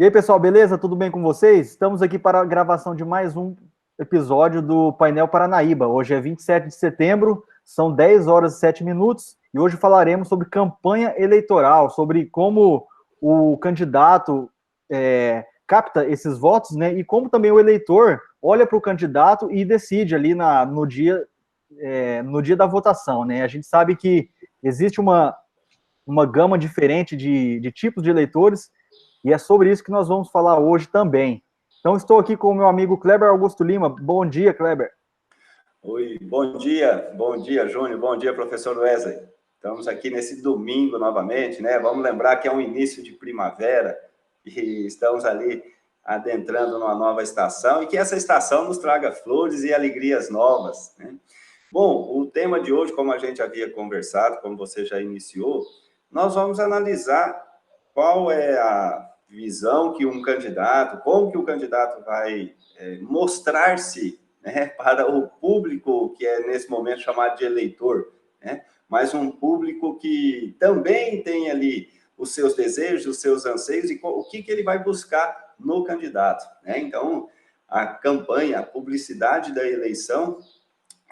E aí, pessoal, beleza? Tudo bem com vocês? Estamos aqui para a gravação de mais um episódio do Painel Paranaíba. Hoje é 27 de setembro, são 10 horas e 7 minutos, e hoje falaremos sobre campanha eleitoral, sobre como o candidato capta esses votos, né? E como também o eleitor olha para o candidato e decide ali no dia da votação, né? A gente sabe que existe uma gama diferente de tipos de eleitores, e é sobre isso que nós vamos falar hoje também. Então, estou aqui com o meu amigo Kleber Augusto Lima. Bom dia, Kleber. Oi, bom dia, Júnior, bom dia, professor Wesley. Estamos aqui nesse domingo novamente, né? Vamos lembrar que é um início de primavera e estamos ali adentrando numa nova estação e que essa estação nos traga flores e alegrias novas, né? Bom, o tema de hoje, como a gente havia conversado, como você já iniciou, nós vamos analisar qual é a visão que um candidato, como que o candidato vai mostrar-se, né, para o público que é nesse momento chamado de eleitor, né, mas um público que também tem ali os seus desejos, os seus anseios e o que ele vai buscar no candidato, né? Então, a campanha, a publicidade da eleição,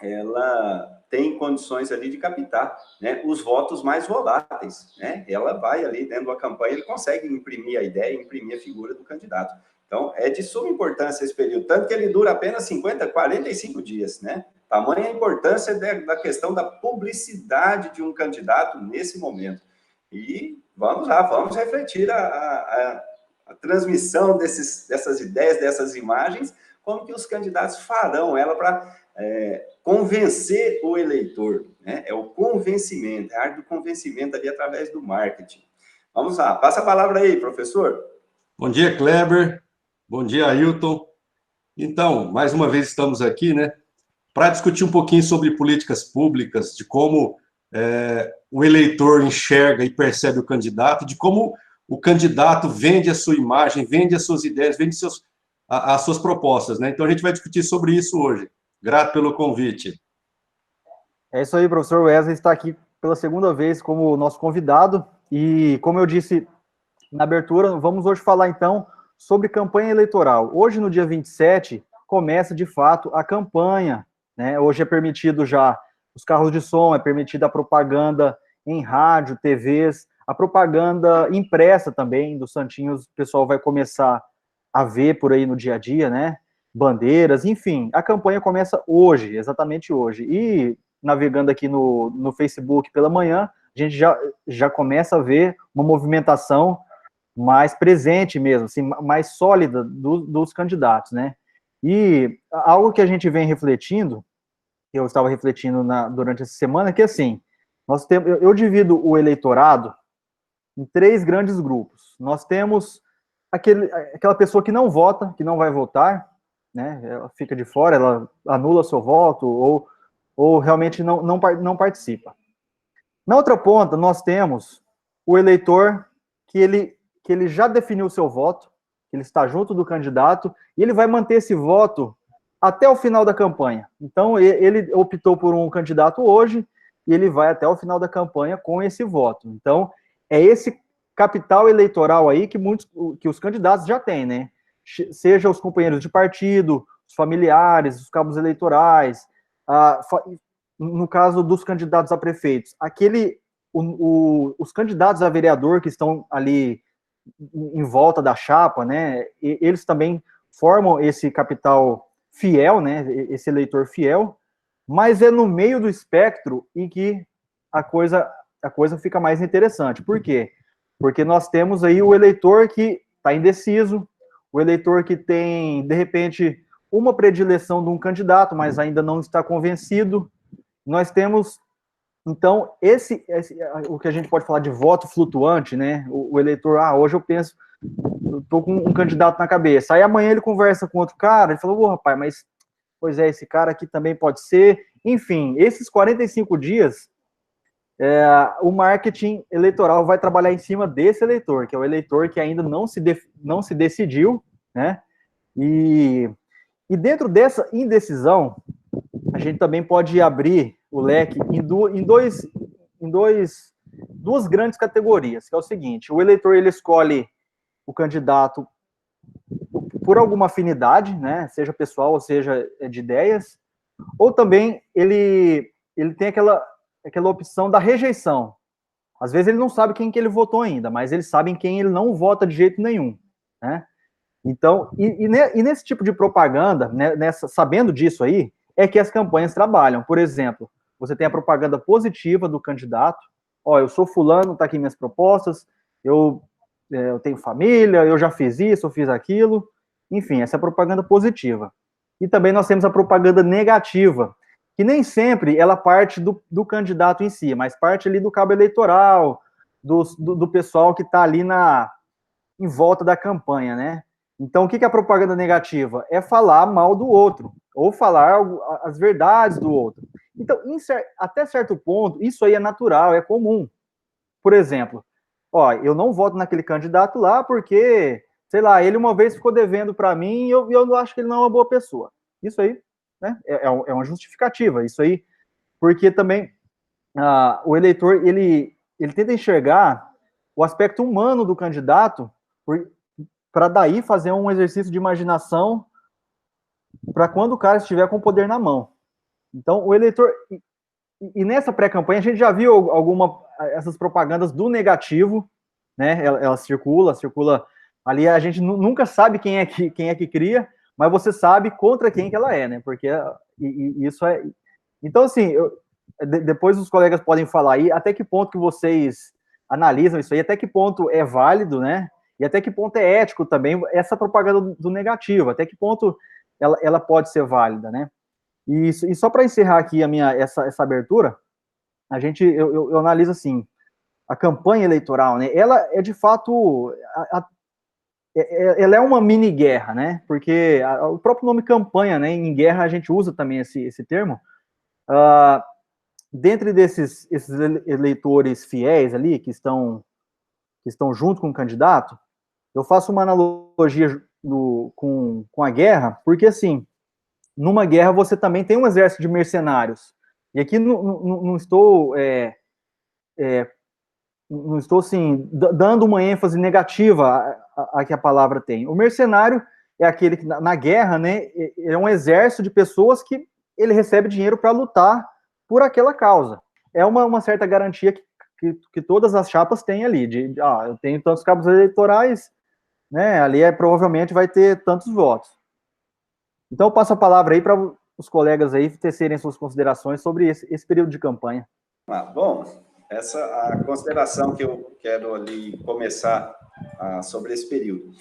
ela tem condições ali de captar, né, os votos mais voláteis, né? Ela vai ali dentro da campanha, ele consegue imprimir a ideia, imprimir a figura do candidato. Então, é de suma importância esse período, tanto que ele dura apenas 45 dias, né? Tamanha a importância da questão da publicidade de um candidato nesse momento. E vamos lá, vamos refletir a transmissão dessas ideias, dessas imagens, como que os candidatos farão ela para convencer o eleitor, né? É o convencimento, é a arte do convencimento ali através do marketing. Vamos lá, passa a palavra aí, professor. Bom dia, Kleber. Bom dia, Ailton. Então, mais uma vez estamos aqui, né, para discutir um pouquinho sobre políticas públicas, de como o eleitor enxerga e percebe o candidato, de como o candidato vende a sua imagem, vende as suas ideias, vende as suas propostas, né? Então, a gente vai discutir sobre isso hoje. Grato pelo convite. É isso aí, professor Wesley está aqui pela segunda vez como nosso convidado, e como eu disse na abertura, vamos hoje falar então sobre campanha eleitoral. Hoje, no dia 27, começa de fato a campanha, né? Hoje é permitido já os carros de som, é permitida a propaganda em rádio, TVs, a propaganda impressa também dos santinhos, o pessoal vai começar a ver por aí no dia a dia, né? Bandeiras, enfim, a campanha começa hoje, exatamente hoje. E navegando aqui no Facebook pela manhã, a gente já começa a ver uma movimentação mais presente mesmo, assim, mais sólida dos candidatos, né? E algo que a gente vem refletindo, eu estava refletindo durante essa semana, é que assim, eu divido o eleitorado em 3 grandes grupos. Nós temos aquela pessoa que não vota, que não vai votar, né? Ela fica de fora, ela anula seu voto ou realmente não participa. Na outra ponta, nós temos o eleitor que ele já definiu o seu voto, ele está junto do candidato, e ele vai manter esse voto até o final da campanha. Então, ele optou por um candidato hoje, e ele vai até o final da campanha com esse voto. Então, é esse capital eleitoral aí que os candidatos já têm, né? Seja os companheiros de partido, os familiares, os cabos eleitorais, no caso dos candidatos a prefeitos, os candidatos a vereador que estão ali em volta da chapa, né, eles também formam esse capital fiel, né, esse eleitor fiel, mas é no meio do espectro em que a coisa fica mais interessante. Por quê? Porque nós temos aí o eleitor que está indeciso, o eleitor que tem, de repente, uma predileção de um candidato, mas ainda não está convencido. Nós temos, então, o que a gente pode falar de voto flutuante, né? O eleitor, hoje eu estou com um candidato na cabeça. Aí amanhã ele conversa com outro cara, ele falou, rapaz, mas, pois é, esse cara aqui também pode ser. Enfim, esses 45 dias, o marketing eleitoral vai trabalhar em cima desse eleitor, que é o eleitor que ainda não se decidiu, né? E dentro dessa indecisão, a gente também pode abrir o leque em duas grandes categorias, que é o seguinte: o eleitor ele escolhe o candidato por alguma afinidade, né, seja pessoal ou seja de ideias, ou também ele tem aquela opção da rejeição. Às vezes ele não sabe quem que ele votou ainda, mas ele sabe em quem ele não vota de jeito nenhum, né? Então, e nesse tipo de propaganda, né, sabendo disso aí, é que as campanhas trabalham. Por exemplo, você tem a propaganda positiva do candidato, ó, eu sou fulano, tá aqui minhas propostas, eu tenho família, eu já fiz isso, eu fiz aquilo, enfim, essa é a propaganda positiva. E também nós temos a propaganda negativa, que nem sempre ela parte do candidato em si, mas parte ali do cabo eleitoral, do pessoal que está ali em volta da campanha, né? Então, o que é a propaganda negativa? É falar mal do outro, ou falar as verdades do outro. Então, até certo ponto, isso aí é natural, é comum. Por exemplo, ó, eu não voto naquele candidato lá porque, sei lá, ele uma vez ficou devendo para mim e eu acho que ele não é uma boa pessoa. Isso aí, né, é uma justificativa, isso aí, porque também o eleitor, ele tenta enxergar o aspecto humano do candidato para daí fazer um exercício de imaginação para quando o cara estiver com o poder na mão. Então, o eleitor... E nessa pré-campanha a gente já viu essas propagandas do negativo, né? Ela circula ali, a gente nunca sabe quem é que cria, mas você sabe contra quem que ela é, né? Porque isso é... Então, assim, depois os colegas podem falar aí até que ponto que vocês analisam isso aí, até que ponto é válido, né? E até que ponto é ético também essa propaganda do negativo, até que ponto ela pode ser válida, né? E só para encerrar aqui essa abertura, eu analiso assim, a campanha eleitoral, né? Ela é de fato, ela é uma mini guerra, né? Porque o próprio nome campanha, né? Em guerra a gente usa também esse termo. Dentre esses eleitores fiéis ali que estão junto com o candidato, eu faço uma analogia com a guerra, porque assim, numa guerra você também tem um exército de mercenários. E aqui não estou não estou assim dando uma ênfase negativa a que a palavra tem. O mercenário é aquele que na guerra, né, é um exército de pessoas que ele recebe dinheiro para lutar por aquela causa. É uma certa garantia que todas as chapas têm ali, eu tenho tantos cabos eleitorais, né, ali provavelmente vai ter tantos votos. Então, eu passo a palavra aí para os colegas aí tecerem suas considerações sobre esse período de campanha. Bom, a consideração que eu quero ali começar sobre esse período.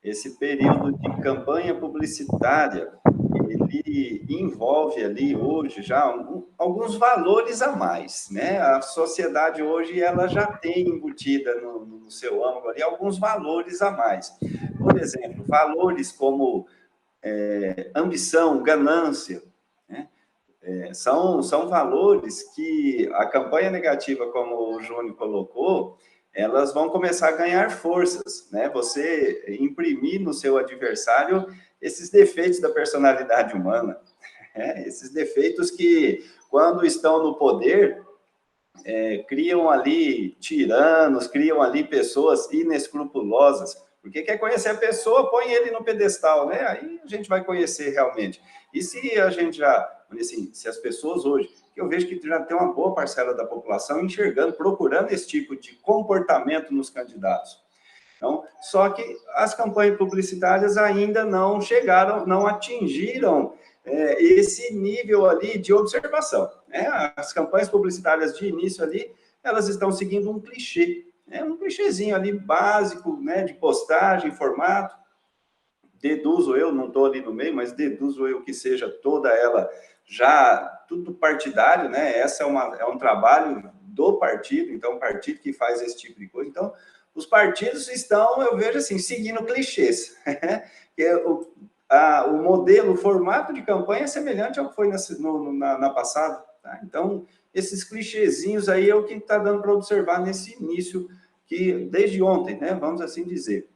Esse período de campanha publicitária, ele envolve ali hoje já alguns valores a mais, né? A sociedade hoje, ela já tem embutida no seu âmago ali alguns valores a mais. Por exemplo, valores como ambição, ganância, né? São valores que a campanha negativa, como o Júnior colocou, elas vão começar a ganhar forças, né? Você imprimir no seu adversário esses defeitos da personalidade humana, né? Esses defeitos que, quando estão no poder, criam ali tiranos, criam ali pessoas inescrupulosas, porque quer conhecer a pessoa, põe ele no pedestal, né? Aí a gente vai conhecer realmente. E se a gente assim, se as pessoas hoje, que eu vejo que já tem uma boa parcela da população enxergando, procurando esse tipo de comportamento nos candidatos. Então, só que as campanhas publicitárias ainda não chegaram, não atingiram esse nível ali de observação, né? As campanhas publicitárias de início ali, elas estão seguindo um clichê, um clichêzinho ali básico, né, de postagem, formato. Deduzo eu, não estou ali no meio, mas deduzo eu que seja toda ela já tudo partidário, né? Essa é um trabalho do partido, então o partido que faz esse tipo de coisa. Então, os partidos estão, eu vejo assim, seguindo clichês. O modelo, o formato de campanha é semelhante ao que foi na passada. Tá? Então, esses clichêzinhos aí é o que está dando para observar nesse início, que desde ontem, né? Vamos assim dizer.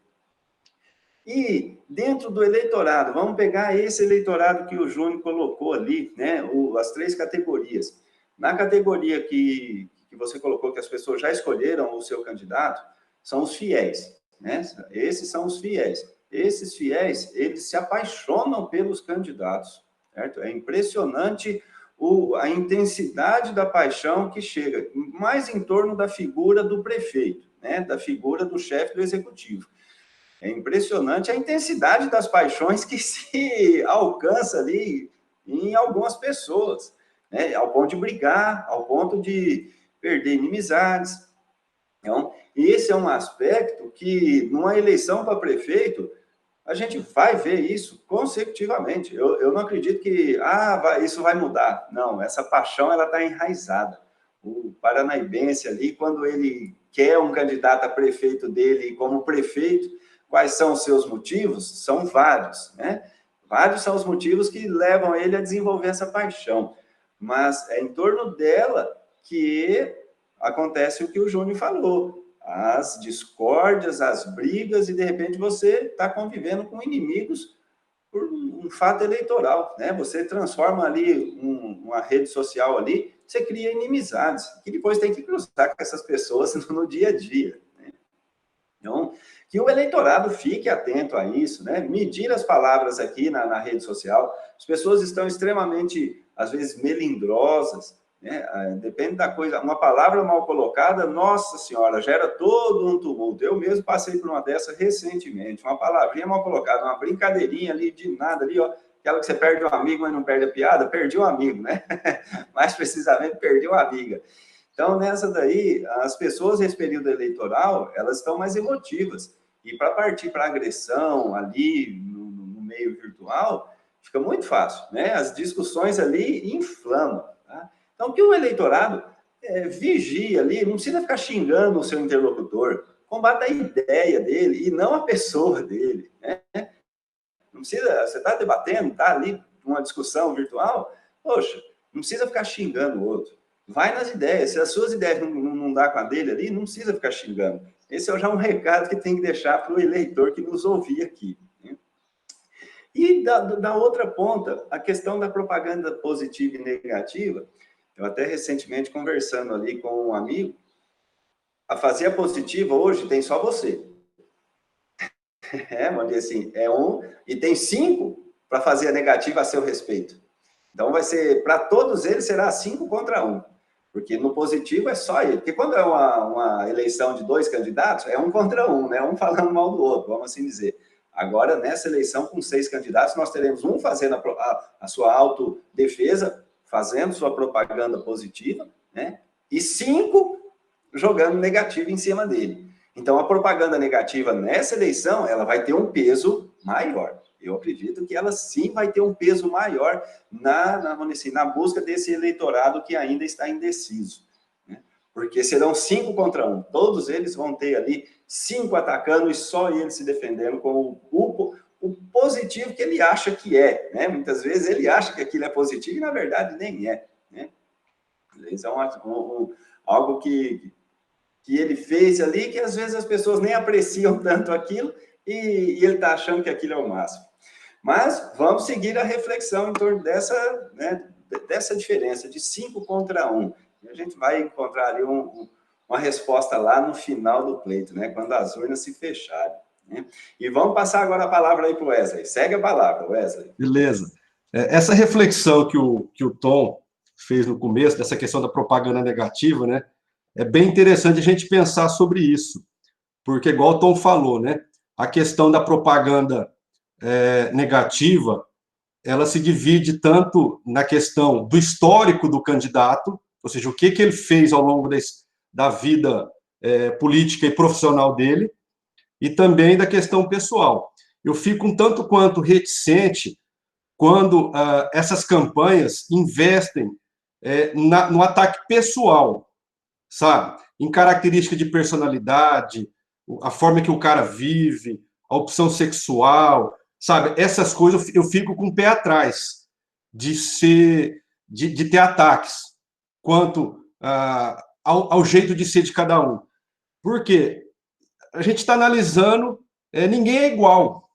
E dentro do eleitorado, vamos pegar esse eleitorado que o Júnior colocou ali, né? As 3 categorias. Na categoria que você colocou, que as pessoas já escolheram o seu candidato, são os fiéis, né? Esses são os fiéis. esses fiéis, eles se apaixonam pelos candidatos, certo? É impressionante a intensidade da paixão que chega, mais em torno da figura do prefeito, né? Da figura do chefe do executivo. É impressionante a intensidade das paixões que se alcança ali em algumas pessoas, né? Ao ponto de brigar, ao ponto de perder inimizades. Então, esse é um aspecto que, numa eleição para prefeito, a gente vai ver isso consecutivamente. Eu não acredito que isso vai mudar. Não, essa paixão ela está enraizada. O paranaíbense ali, quando ele quer um candidato a prefeito dele como prefeito, quais são os seus motivos? São vários, né? Vários são os motivos que levam ele a desenvolver essa paixão. Mas é em torno dela que acontece o que o Júnior falou. As discórdias, as brigas, e de repente você está convivendo com inimigos por um fato eleitoral, né? Você transforma ali uma rede social ali, você cria inimizades, que depois tem que cruzar com essas pessoas no dia a dia, né? Então, que o eleitorado fique atento a isso, né? Medir as palavras aqui na rede social. As pessoas estão extremamente, às vezes, melindrosas, né? Depende da coisa. Uma palavra mal colocada, nossa senhora, gera todo um tumulto. Eu mesmo passei por uma dessa recentemente. Uma palavrinha mal colocada, uma brincadeirinha ali de nada ali, ó. Aquela que você perde um amigo, mas não perde a piada, perdi um amigo, né? Mais precisamente, perdi uma amiga. Então, nessa daí, as pessoas nesse período eleitoral, elas estão mais emotivas. E para partir para agressão ali no meio virtual, fica muito fácil, né? As discussões ali inflamam, tá? Então, que o eleitorado vigie ali, não precisa ficar xingando o seu interlocutor, combata a ideia dele e não a pessoa dele, né? Não precisa, você está debatendo, está ali uma discussão virtual, poxa, não precisa ficar xingando o outro. Vai nas ideias. Se as suas ideias não dá com a dele ali, não precisa ficar xingando. Esse é já um recado que tem que deixar para o eleitor que nos ouvir aqui, né? E da outra ponta, a questão da propaganda positiva e negativa. Eu até recentemente conversando ali com um amigo, a fazer a positiva hoje tem só você. Vamos dizer assim, e tem 5 para fazer a negativa a seu respeito. Então vai ser, para todos eles será 5 contra 1. Porque no positivo é só ele. Porque quando é uma eleição de 2 candidatos, é 1 contra 1, né? Um falando mal do outro, vamos assim dizer. Agora, nessa eleição, com 6 candidatos, nós teremos um fazendo a sua autodefesa, fazendo sua propaganda positiva, né? E 5 jogando negativo em cima dele. Então, a propaganda negativa nessa eleição, ela vai ter um peso maior. Eu acredito que ela sim vai ter um peso maior na busca desse eleitorado que ainda está indeciso, né? Porque serão 5 contra 1. Todos eles vão ter ali 5 atacando e só ele se defendendo com o positivo que ele acha que é, né? Muitas vezes ele acha que aquilo é positivo e, na verdade, nem é, né? Isso é algo que ele fez ali, que às vezes as pessoas nem apreciam tanto aquilo e ele está achando que aquilo é o máximo. Mas vamos seguir a reflexão em torno dessa, né, dessa diferença de 5 contra 1. E a gente vai encontrar ali uma resposta lá no final do pleito, né, quando as urnas se fecharem, né? E vamos passar agora a palavra aí para o Wesley. Segue a palavra, Wesley. Beleza. Essa reflexão que o Tom fez no começo, dessa questão da propaganda negativa, né, é bem interessante a gente pensar sobre isso, porque, igual o Tom falou, né, a questão da propaganda negativa, ela se divide tanto na questão do histórico do candidato, ou seja, o que ele fez ao longo da vida política e profissional dele, e também da questão pessoal. Eu fico um tanto quanto reticente quando essas campanhas investem no ataque pessoal, sabe? Em característica de personalidade, a forma que o cara vive, a opção sexual, sabe? Essas coisas eu fico com o pé atrás de ter ataques quanto ao jeito de ser de cada um. Porque a gente está analisando, ninguém é igual.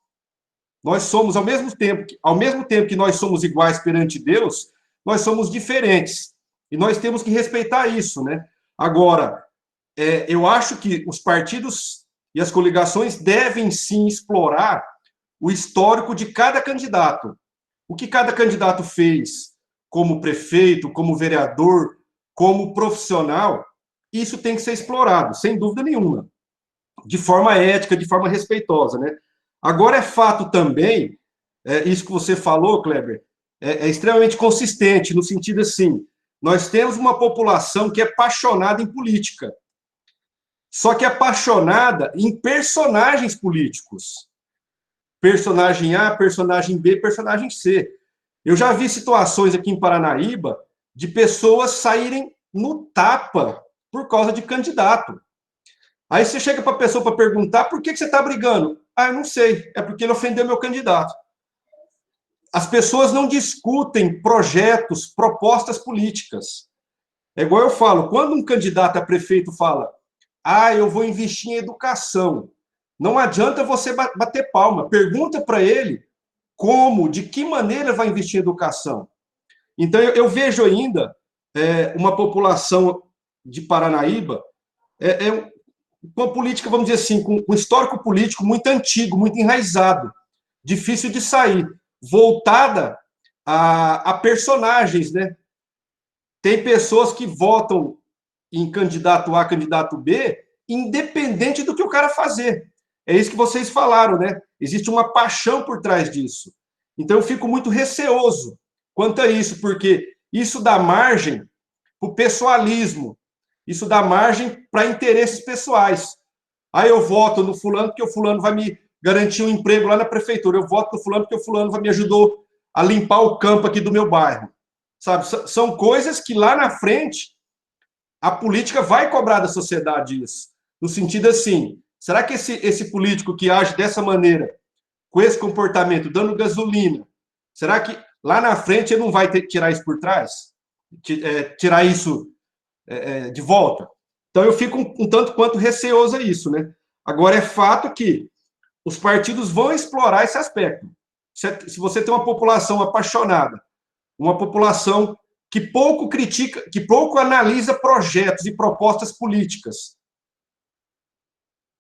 Nós somos, ao mesmo tempo que nós somos iguais perante Deus, nós somos diferentes. E nós temos que respeitar isso, né? Agora, eu acho que os partidos e as coligações devem sim explorar o histórico de cada candidato. O que cada candidato fez como prefeito, como vereador, como profissional, isso tem que ser explorado, sem dúvida nenhuma, de forma ética, de forma respeitosa, né? Agora, é fato também, isso que você falou, Kleber, é extremamente consistente, no sentido assim, nós temos uma população que é apaixonada em política, só que é apaixonada em personagens políticos. Personagem A, personagem B, personagem C. Eu já vi situações aqui em Paranaíba de pessoas saírem no tapa por causa de candidato. Aí você chega para a pessoa para perguntar por que você está brigando. Ah, eu não sei, é porque ele ofendeu meu candidato. As pessoas não discutem projetos, propostas políticas. É igual eu falo, quando um candidato a prefeito fala, eu vou investir em educação, não adianta você bater palma, pergunta para ele como, de que maneira vai investir em educação. Então, eu vejo ainda uma população de Paranaíba, uma política, vamos dizer assim, com um histórico político muito antigo, muito enraizado, difícil de sair, voltada a personagens, né? Tem pessoas que votam em candidato A, candidato B, independente do que o cara fazer. É isso que vocês falaram, né? Existe uma paixão por trás disso. Então, eu fico muito receoso quanto a isso, porque isso dá margem para o pessoalismo, isso dá margem para interesses pessoais. Aí eu voto no fulano porque o fulano vai me garantir um emprego lá na prefeitura. Eu voto no fulano porque o fulano me ajudou a limpar o campo aqui do meu bairro. Sabe? São coisas que lá na frente a política vai cobrar da sociedade isso. No sentido assim, será que esse político que age dessa maneira, com esse comportamento, dando gasolina, será que lá na frente ele não vai tirar isso por trás? Tirar isso de volta? Então eu fico um tanto quanto receoso a isso, né? Agora, é fato que os partidos vão explorar esse aspecto. Se você tem uma população apaixonada, uma população que pouco critica, que pouco analisa projetos e propostas políticas,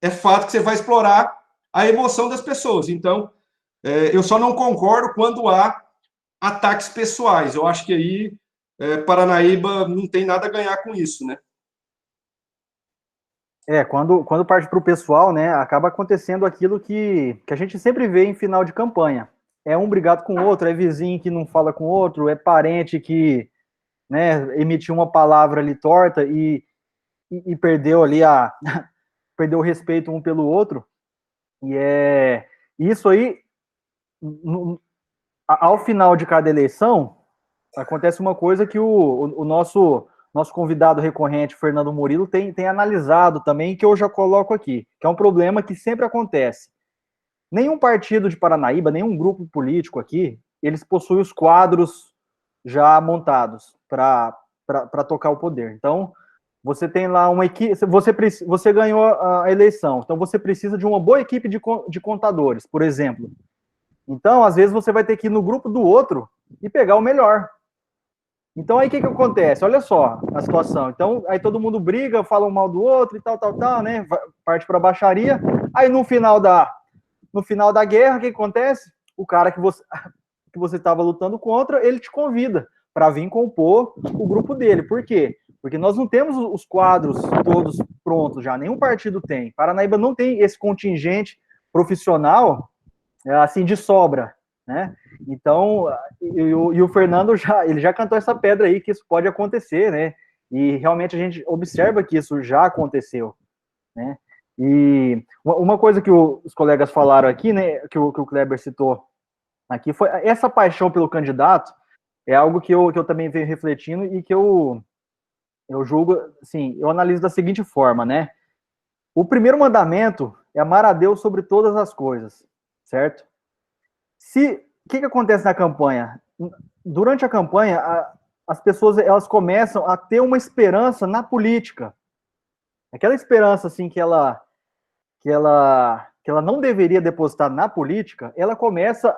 é fato que você vai explorar a emoção das pessoas. Então, eu só não concordo quando há ataques pessoais. Eu acho que aí Paranaíba não tem nada a ganhar com isso, né? Quando parte para o pessoal, né, acaba acontecendo aquilo que a gente sempre vê em final de campanha. É um brigado com o outro, é vizinho que não fala com o outro, é parente que, né, emitiu uma palavra ali torta e perdeu ali perdeu o respeito um pelo outro. E isso aí, ao final de cada eleição, acontece uma coisa que o nosso convidado recorrente, Fernando Murilo, tem analisado também, que eu já coloco aqui, que é um problema que sempre acontece. Nenhum partido de Paranaíba, nenhum grupo político aqui, eles possuem os quadros já montados para tocar o poder. Então, você tem lá uma equipe, você ganhou a eleição, então você precisa de uma boa equipe de contadores, por exemplo. Então, às vezes, você vai ter que ir no grupo do outro e pegar o melhor. Então, aí o que acontece? Olha só a situação. Então, aí todo mundo briga, fala um mal do outro e tal, né? Parte para baixaria. Aí, no final da guerra, o que acontece? O cara que você estava lutando contra, ele te convida para vir compor o grupo dele. Por quê? Porque nós não temos os quadros todos prontos já, nenhum partido tem. Paranaíba não tem esse contingente profissional assim de sobra, né? Então, e o Fernando ele já cantou essa pedra aí que isso pode acontecer, né? E realmente a gente observa que isso já aconteceu, né? E uma coisa que os colegas falaram aqui, né, que o Kleber citou aqui, foi essa paixão pelo candidato, é algo que eu também venho refletindo e que eu julgo, assim, eu analiso da seguinte forma, né? O primeiro mandamento é amar a Deus sobre todas as coisas, certo? O que acontece na campanha? Durante a campanha, as pessoas elas começam a ter uma esperança na política. Aquela esperança assim que ela não deveria depositar na política, ela começa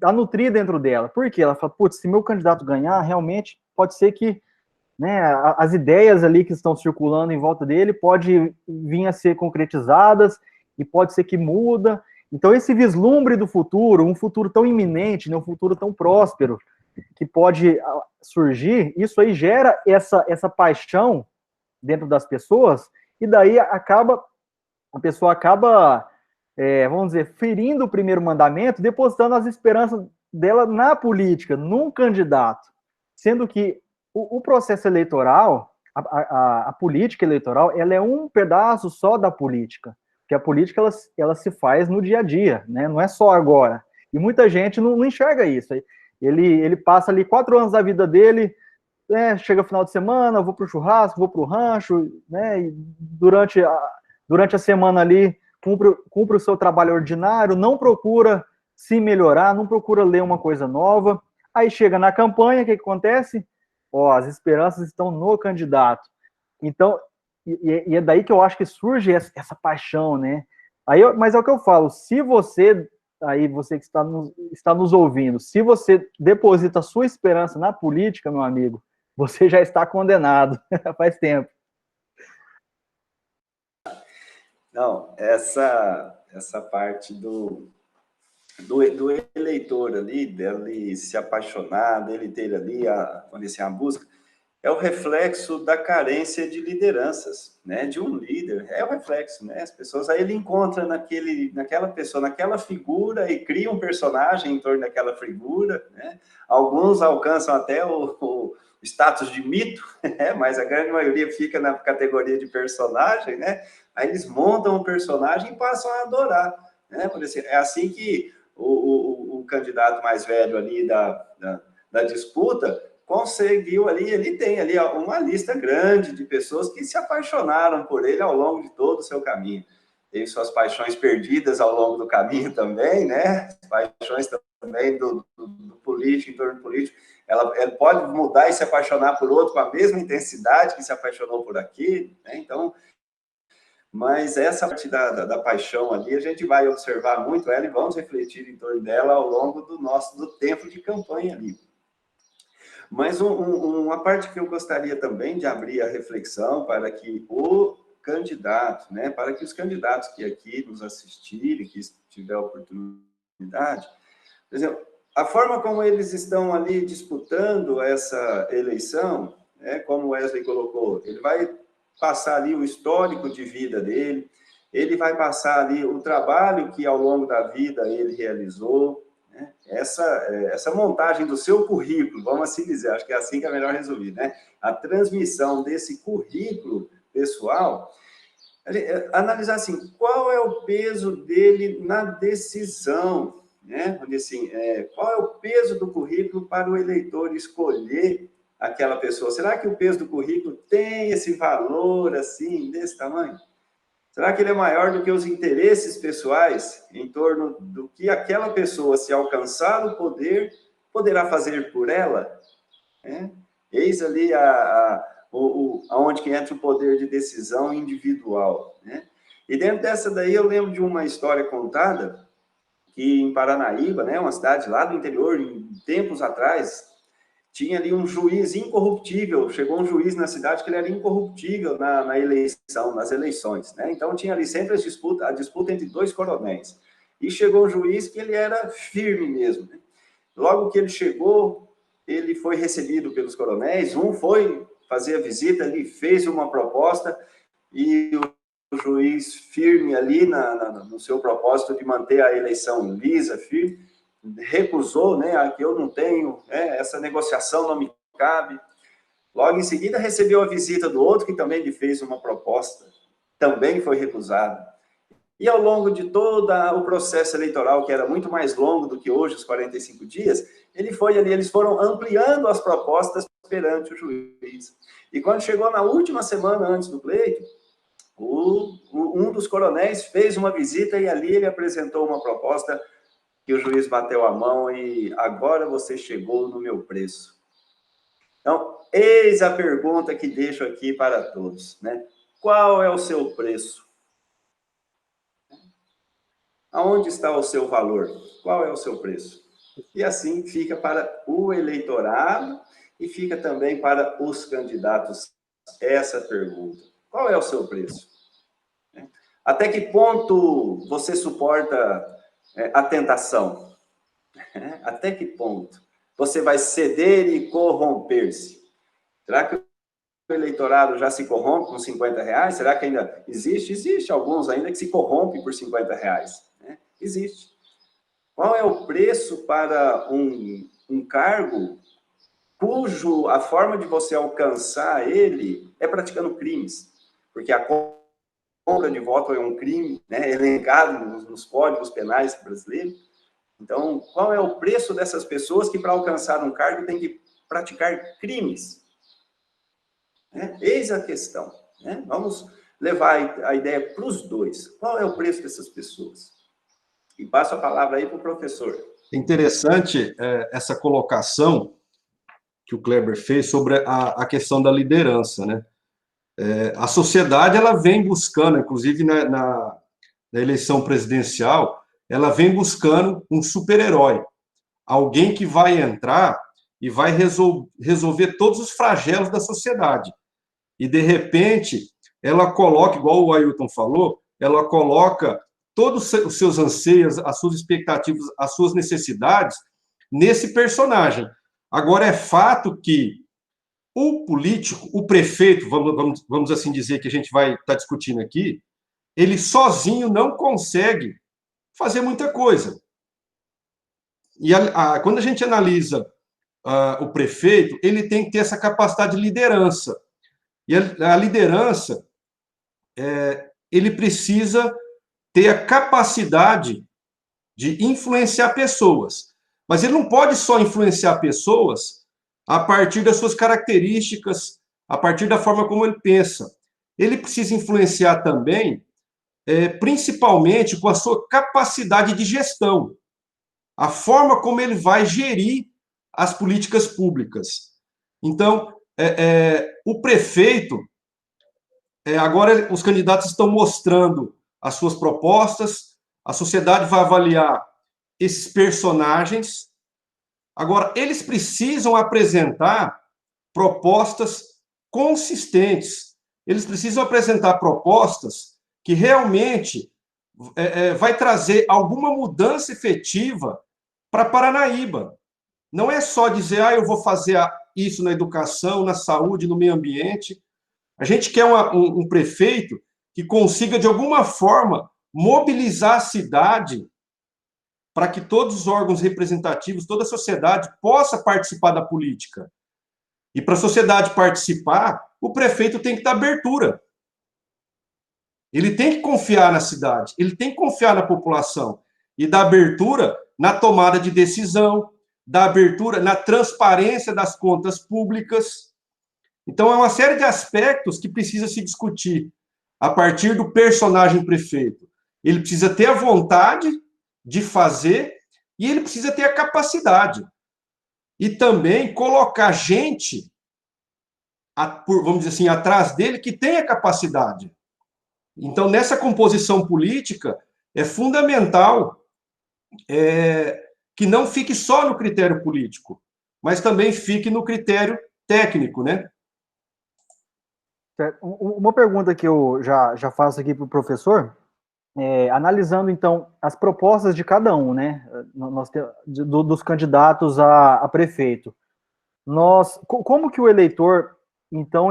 a nutrir dentro dela. Por quê? Ela fala, putz, se meu candidato ganhar, realmente pode ser que, né, as ideias ali que estão circulando em volta dele pode vir a ser concretizadas e pode ser que muda. Então, esse vislumbre do futuro, um futuro tão iminente, né, um futuro tão próspero, que pode surgir, isso aí gera essa paixão dentro das pessoas, e daí a pessoa acaba, vamos dizer, ferindo o primeiro mandamento, depositando as esperanças dela na política, num candidato. Sendo que o processo eleitoral, a política eleitoral, ela é um pedaço só da política. Porque a política, ela se faz no dia a dia, né? Não é só agora. E muita gente não enxerga isso. Ele passa ali 4 anos da vida dele, chega final de semana, vou para o churrasco, vou para o rancho, né? E durante a semana ali, cumpre o seu trabalho ordinário, não procura se melhorar, não procura ler uma coisa nova. Aí chega na campanha, o que acontece? As esperanças estão no candidato. Então, e é daí que eu acho que surge essa paixão, né? Mas é o que eu falo, se você, aí você que está nos ouvindo, se você deposita a sua esperança na política, meu amigo, você já está condenado, faz tempo. Não, essa parte do eleitor ali, dele se apaixonar, dele ter ali a busca, é o reflexo da carência de lideranças, né? De um líder, é o reflexo, né? As pessoas, aí ele encontra naquela pessoa, naquela figura e cria um personagem em torno daquela figura, né? Alguns alcançam até o status de mito, né? Mas a grande maioria fica na categoria de personagem, né? Aí eles montam um personagem e passam a adorar, né? Por exemplo, é assim que o candidato mais velho ali da disputa conseguiu ali, ele tem ali uma lista grande de pessoas que se apaixonaram por ele ao longo de todo o seu caminho. Tem suas paixões perdidas ao longo do caminho também, né? As paixões também do político, em torno do político. Ela pode mudar e se apaixonar por outro com a mesma intensidade que se apaixonou por aquele, né? Então, mas essa parte da paixão ali, a gente vai observar muito ela e vamos refletir em torno dela ao longo do tempo de campanha ali. Mas uma parte que eu gostaria também de abrir a reflexão para que o candidato, né, para que os candidatos que aqui nos assistirem, que tiver a oportunidade, por exemplo, a forma como eles estão ali disputando essa eleição, né, como o Wesley colocou, ele vai passar ali o histórico de vida dele, ele vai passar ali o trabalho que ao longo da vida ele realizou, né? Essa montagem do seu currículo, vamos assim dizer, acho que é assim que é melhor resumir, né? A transmissão desse currículo pessoal, analisar assim, qual é o peso dele na decisão, né? Assim, qual é o peso do currículo para o eleitor escolher aquela pessoa? Será que o peso do currículo tem esse valor assim, desse tamanho? Será que ele é maior do que os interesses pessoais em torno do que aquela pessoa, se alcançar o poder, poderá fazer por ela? Eis ali aonde que entra o poder de decisão individual, né? E dentro dessa daí eu lembro de uma história contada que em Paranaíba, né, uma cidade lá do interior, em tempos atrás, tinha ali um juiz incorruptível, chegou um juiz na cidade que ele era incorruptível na eleição, nas eleições, né? Então tinha ali sempre a disputa entre 2 coronéis. E chegou um juiz que ele era firme mesmo, né? Logo que ele chegou, ele foi recebido pelos coronéis, um foi fazer a visita ali, fez uma proposta, e o juiz firme ali no seu propósito de manter a eleição lisa, firme, recusou, né, aqui eu não tenho, essa negociação não me cabe. Logo em seguida recebeu a visita do outro que também lhe fez uma proposta, também foi recusado. E ao longo de todo o processo eleitoral, que era muito mais longo do que hoje, os 45 dias, eles foram ampliando as propostas perante o juiz. E quando chegou na última semana antes do pleito, um dos coronéis fez uma visita e ali ele apresentou uma proposta que o juiz bateu a mão e agora você chegou no meu preço. Então, eis a pergunta que deixo aqui para todos, né? Qual é o seu preço? Aonde está o seu valor? Qual é o seu preço? E assim fica para o eleitorado e fica também para os candidatos essa pergunta. Qual é o seu preço? Até que ponto você suporta a tentação? Até que ponto você vai ceder e corromper-se? Será que o eleitorado já se corrompe com R$50? Será que ainda existe? Existe alguns ainda que se corrompem por R$50, né? Existe. Qual é o preço para um cargo cujo a forma de você alcançar ele é praticando crimes? Porque a compra de voto é um crime, né, elencado nos códigos penais brasileiros. Então, qual é o preço dessas pessoas que, para alcançar um cargo, têm que praticar crimes? Eis a questão. Né? Vamos levar a ideia para os dois. Qual é o preço dessas pessoas? E passo a palavra aí para o professor. Interessante essa colocação que o Kleber fez sobre a questão da liderança, né? A sociedade, ela vem buscando, inclusive na eleição presidencial, ela vem buscando um super-herói, alguém que vai entrar e vai resolver todos os flagelos da sociedade. E, de repente, ela coloca, igual o Ailton falou, ela coloca todos os seus anseios, as suas expectativas, as suas necessidades nesse personagem. Agora, é fato que o político, o prefeito, vamos assim dizer, que a gente vai estar discutindo aqui, ele sozinho não consegue fazer muita coisa. E quando a gente analisa o prefeito, ele tem que ter essa capacidade de liderança. E a liderança, ele precisa ter a capacidade de influenciar pessoas. Mas ele não pode só influenciar pessoas a partir das suas características, a partir da forma como ele pensa. Ele precisa influenciar também, principalmente com a sua capacidade de gestão, a forma como ele vai gerir as políticas públicas. Então, o prefeito, agora os candidatos estão mostrando as suas propostas, a sociedade vai avaliar esses personagens. Agora, eles precisam apresentar propostas consistentes, eles precisam apresentar propostas que realmente vai trazer alguma mudança efetiva para Paranaíba. Não é só dizer, eu vou fazer isso na educação, na saúde, no meio ambiente. A gente quer um prefeito que consiga, de alguma forma, mobilizar a cidade para que todos os órgãos representativos, toda a sociedade possa participar da política. E para a sociedade participar, o prefeito tem que dar abertura. Ele tem que confiar na cidade, ele tem que confiar na população e dar abertura na tomada de decisão, dar abertura na transparência das contas públicas. Então, é uma série de aspectos que precisa se discutir a partir do personagem prefeito. Ele precisa ter a vontade de fazer e ele precisa ter a capacidade. E também colocar gente, vamos dizer assim, atrás dele que tenha capacidade. Então, nessa composição política, é fundamental que não fique só no critério político, mas também fique no critério técnico, né? Uma pergunta que eu já faço aqui para o professor, analisando, então, as propostas de cada um, né, dos candidatos a prefeito, como que o eleitor, então,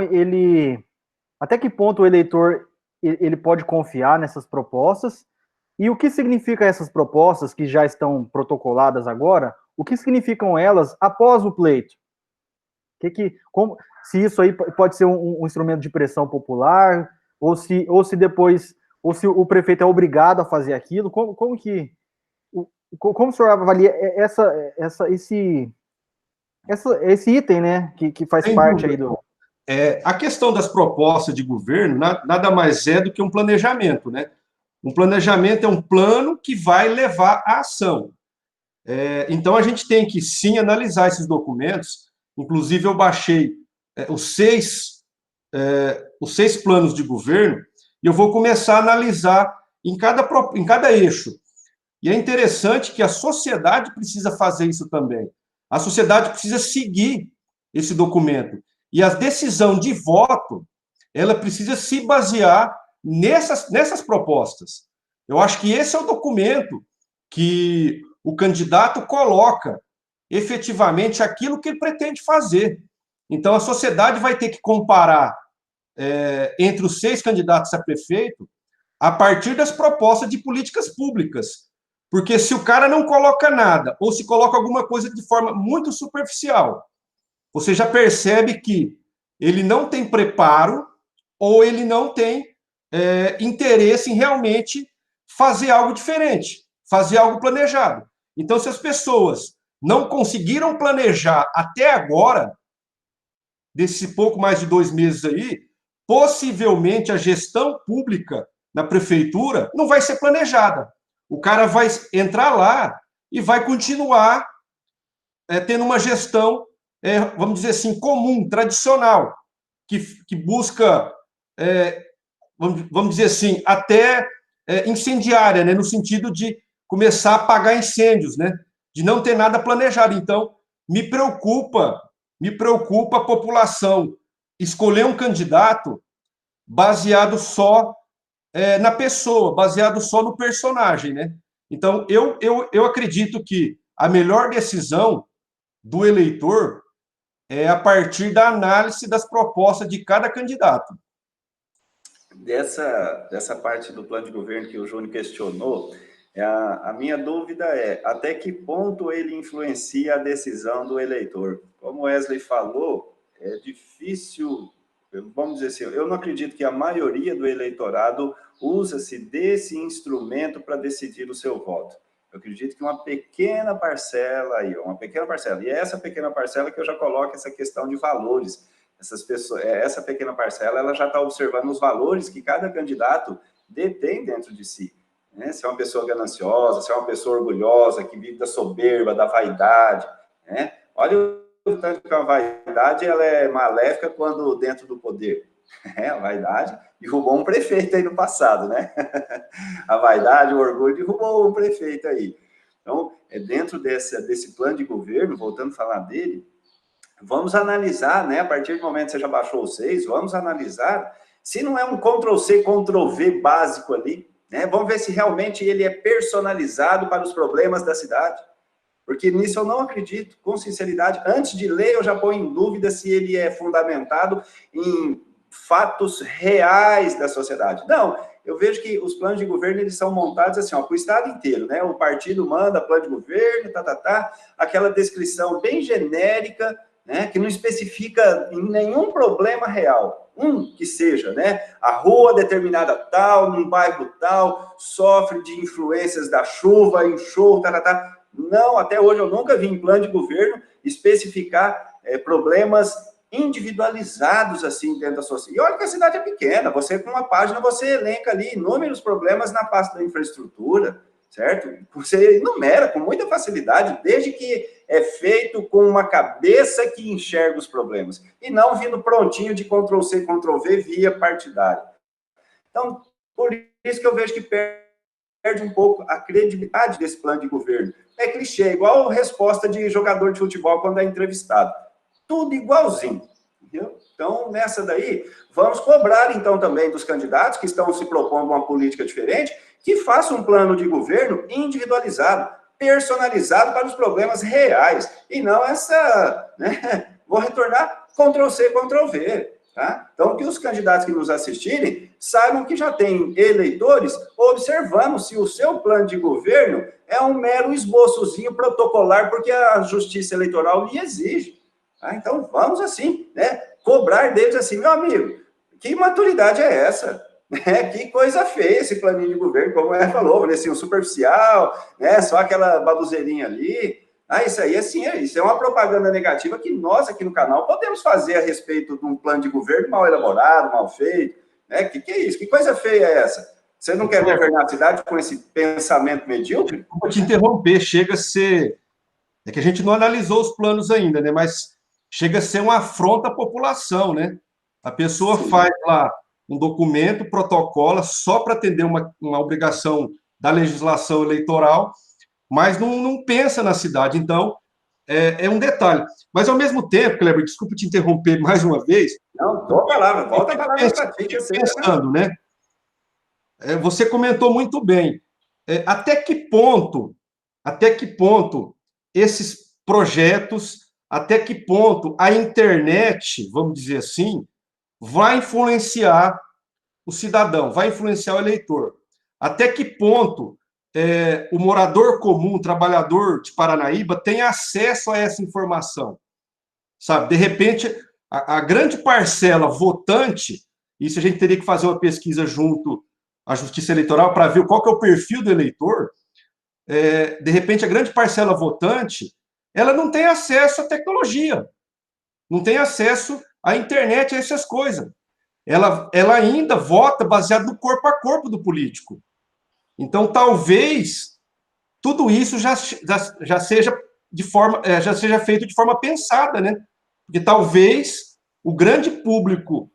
até que ponto o eleitor ele pode confiar nessas propostas, e o que significa essas propostas que já estão protocoladas agora, o que significam elas após o pleito? Se isso aí pode ser um instrumento de pressão popular, ou se depois, ou se o prefeito é obrigado a fazer aquilo, como o senhor avalia esse item, né, que faz Sem parte dúvida. aí do... A questão das propostas de governo nada mais é do que um planejamento, né? Um planejamento é um plano que vai levar à ação. Então, a gente tem que, sim, analisar esses documentos. Inclusive, eu baixei os seis planos de governo e eu vou começar a analisar em cada eixo. E é interessante que a sociedade precisa fazer isso também. A sociedade precisa seguir esse documento. E a decisão de voto, ela precisa se basear nessas propostas. Eu acho que esse é o documento que o candidato coloca efetivamente aquilo que ele pretende fazer. Então, a sociedade vai ter que comparar entre os 6 candidatos a prefeito a partir das propostas de políticas públicas. Porque se o cara não coloca nada, ou se coloca alguma coisa de forma muito superficial, você já percebe que ele não tem preparo ou ele não tem interesse em realmente fazer algo diferente, fazer algo planejado. Então, se as pessoas não conseguiram planejar até agora, desse pouco mais de 2 meses aí, possivelmente a gestão pública na prefeitura não vai ser planejada. O cara vai entrar lá e vai continuar tendo uma gestão, vamos dizer assim, comum, tradicional, que busca, vamos dizer assim, até incendiária, né, no sentido de começar a apagar incêndios, né, de não ter nada planejado. Então, me preocupa a população escolher um candidato baseado só na pessoa, baseado só no personagem, né? Então, eu acredito que a melhor decisão do eleitor é a partir da análise das propostas de cada candidato. Dessa parte do plano de governo que o Júnior questionou, a minha dúvida é até que ponto ele influencia a decisão do eleitor. Como o Wesley falou, é difícil, vamos dizer assim, eu não acredito que a maioria do eleitorado usa-se desse instrumento para decidir o seu voto. Eu acredito que uma pequena parcela, e é essa pequena parcela que eu já coloco essa questão de valores. Essa pequena parcela, ela já está observando os valores que cada candidato detém dentro de si. Né? Se é uma pessoa gananciosa, se é uma pessoa orgulhosa, que vive da soberba, da vaidade. Né? Olha o tanto que a vaidade ela é maléfica quando dentro do poder. A vaidade derrubou um prefeito aí no passado, né? A vaidade, o orgulho derrubou um prefeito aí. Então, dentro desse plano de governo, voltando a falar dele, vamos analisar, né? A partir do momento que você já baixou os 6, vamos analisar se não é um Ctrl-C, Ctrl-V básico ali, né? Vamos ver se realmente ele é personalizado para os problemas da cidade. Porque nisso eu não acredito, com sinceridade. Antes de ler, eu já ponho em dúvida se ele é fundamentado em fatos reais da sociedade. Não, eu vejo que os planos de governo, eles são montados assim, para o estado inteiro, né? O partido manda plano de governo, aquela descrição bem genérica, né? Que não especifica em nenhum problema real. Que seja, né? A rua determinada tal, num bairro tal, sofre de influências da chuva, enxurro, Não, até hoje eu nunca vi em plano de governo especificar problemas individualizados assim dentro da sociedade. E olha que a cidade é pequena, você com uma página, você elenca ali inúmeros problemas na parte da infraestrutura, certo? Você enumera com muita facilidade, desde que é feito com uma cabeça que enxerga os problemas, e não vindo prontinho de Ctrl-C, Ctrl-V via partidário. Então, por isso que eu vejo que perde um pouco a credibilidade desse plano de governo. É clichê, igual a resposta de jogador de futebol quando é entrevistado. Tudo igualzinho. Entendeu? Então, nessa daí, vamos cobrar, então, também dos candidatos que estão se propondo uma política diferente, que façam um plano de governo individualizado, personalizado para os problemas reais, e não essa, né, vou retornar Ctrl-C, Ctrl-V. Tá? Então, que os candidatos que nos assistirem saibam que já tem eleitores observando se o seu plano de governo é um mero esboçozinho protocolar, porque a justiça eleitoral lhe exige. Tá? Então, vamos assim, né? Cobrar deles assim, meu amigo, que maturidade é essa? Que coisa feia esse planinho de governo, como ela falou, assim, um superficial, né? Só aquela babuzeirinha ali. Isso aí, assim, isso é uma propaganda negativa que nós aqui no canal podemos fazer a respeito de um plano de governo mal elaborado, mal feito, né? Que é isso? Que coisa feia é essa? Você não quer governar a cidade com esse pensamento medíocre? Vou te interromper, chega a ser... É que a gente não analisou os planos ainda, né? Mas chega a ser uma afronta à população, né? A pessoa faz lá um documento, protocola, só para atender uma obrigação da legislação eleitoral, mas não pensa na cidade. Então, é um detalhe. Mas, ao mesmo tempo, Kleber, desculpa te interromper mais uma vez. Não, dou a palavra, volta a palavra para ti. Pensando, né? Você comentou muito bem. Até que ponto até que ponto esses projetos, até que ponto a internet, vamos dizer assim, vai influenciar o cidadão, vai influenciar o eleitor. Até que ponto o morador comum, o trabalhador de Paranaíba, tem acesso a essa informação? Sabe, de repente, a grande parcela votante, isso a gente teria que fazer uma pesquisa junto à Justiça Eleitoral para ver qual que é o perfil do eleitor. De repente, a grande parcela votante, ela não tem acesso à tecnologia, não tem acesso à internet, a essas coisas. Ela ainda vota baseado no corpo a corpo do político. Então, talvez tudo isso já seja já seja feito de forma pensada, né? Porque talvez o grande público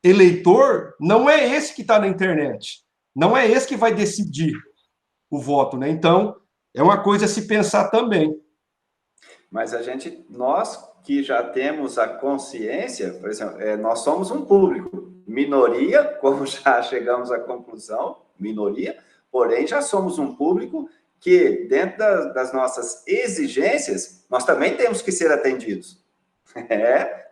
eleitor não é esse que está na internet, não é esse que vai decidir o voto, né? Então, é uma coisa a se pensar também. Mas nós que já temos a consciência, por exemplo, nós somos um público, minoria, como já chegamos à conclusão, minoria, porém já somos um público que, dentro das nossas exigências, nós também temos que ser atendidos.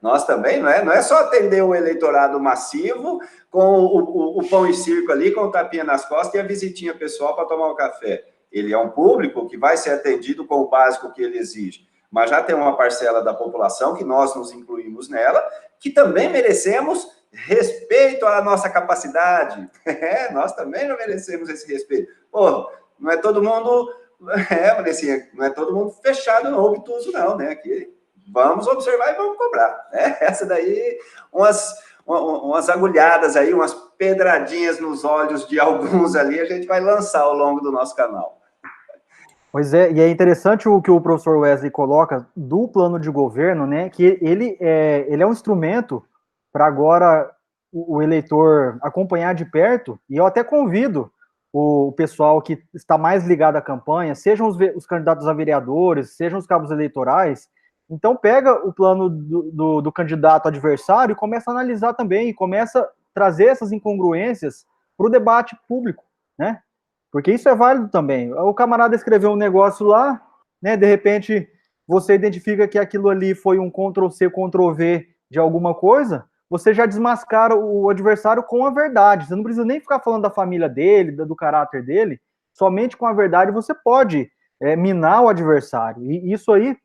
Nós também, não é só atender o eleitorado massivo com o pão e circo ali, com o tapinha nas costas e a visitinha pessoal para tomar um café. Ele é um público que vai ser atendido com o básico que ele exige. Mas já tem uma parcela da população, que nós nos incluímos nela, que também merecemos respeito à nossa capacidade. Nós também não merecemos esse respeito. Pô, não é todo mundo... não é todo mundo fechado, não, obtuso, não, né? Aqui, vamos observar e vamos cobrar. Essa daí, umas agulhadas aí, umas pedradinhas nos olhos de alguns ali, a gente vai lançar ao longo do nosso canal. Pois é, e é interessante o que o professor Wesley coloca do plano de governo, né, que ele é um instrumento para agora o eleitor acompanhar de perto, e eu até convido o pessoal que está mais ligado à campanha, sejam os candidatos a vereadores, sejam os cabos eleitorais, então pega o plano do candidato adversário e começa a analisar também, e começa a trazer essas incongruências para o debate público, né? Porque isso é válido também. O camarada escreveu um negócio lá, né? De repente, você identifica que aquilo ali foi um Ctrl-C, Ctrl-V de alguma coisa, você já desmascara o adversário com a verdade. Você não precisa nem ficar falando da família dele, do caráter dele. Somente com a verdade você pode minar o adversário. E isso aí,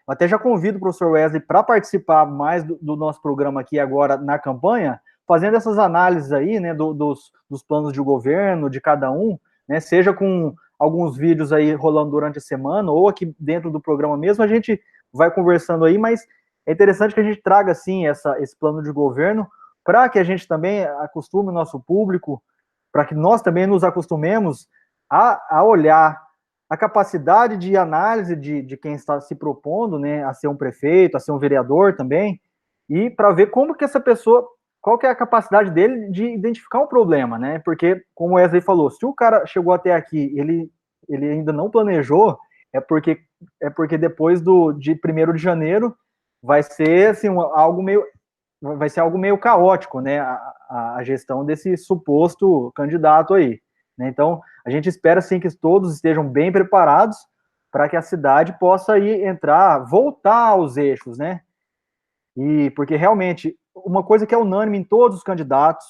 até já convido o professor Wesley para participar mais do nosso programa aqui agora na campanha, fazendo essas análises aí, né, dos planos de governo de cada um, né, seja com alguns vídeos aí rolando durante a semana, ou aqui dentro do programa mesmo, a gente vai conversando aí, mas é interessante que a gente traga, assim, esse plano de governo, para que a gente também acostume o nosso público, para que nós também nos acostumemos a olhar a capacidade de análise de quem está se propondo, né, a ser um prefeito, a ser um vereador também, e para ver como que essa pessoa, qual que é a capacidade dele de identificar um problema, né? Porque, como o Wesley falou, se o cara chegou até aqui, ele ainda não planejou, é porque depois de 1º de janeiro vai ser assim, vai ser algo meio caótico, né? A gestão desse suposto candidato aí, né? Então, a gente espera assim que todos estejam bem preparados para que a cidade possa voltar aos eixos, né? E porque realmente uma coisa que é unânime em todos os candidatos,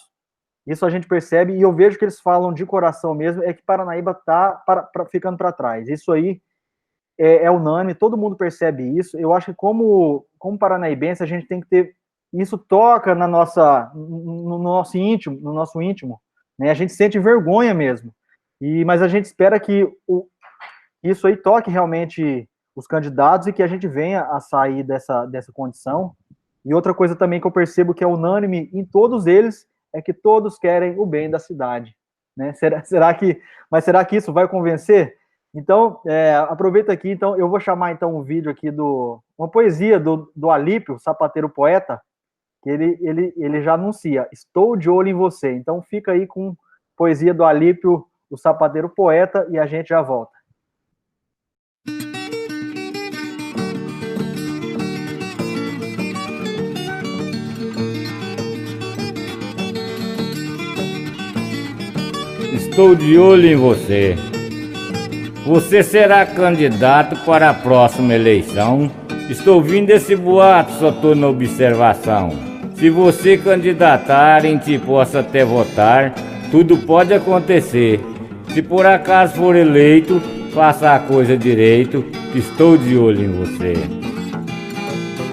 isso a gente percebe, e eu vejo que eles falam de coração mesmo, é que Paranaíba está ficando para trás. Isso aí é unânime, todo mundo percebe isso. Eu acho que como paranaíbense, a gente tem que ter... Isso toca no nosso íntimo, né? A gente sente vergonha mesmo. Mas a gente espera que isso aí toque realmente os candidatos e que a gente venha a sair dessa condição. E outra coisa também que eu percebo que é unânime em todos eles é que todos querem o bem da cidade, né? Será que isso vai convencer? Então, aproveita aqui, então, eu vou chamar então um vídeo aqui uma poesia do Alípio, sapateiro poeta, que ele já anuncia, estou de olho em você. Então fica aí com poesia do Alípio, o sapateiro poeta, e a gente já volta. Estou de olho em você. Você será candidato para a próxima eleição? Estou ouvindo esse boato, só estou na observação. Se você candidatar, em ti possa até votar, tudo pode acontecer. Se por acaso for eleito, faça a coisa direito, que estou de olho em você.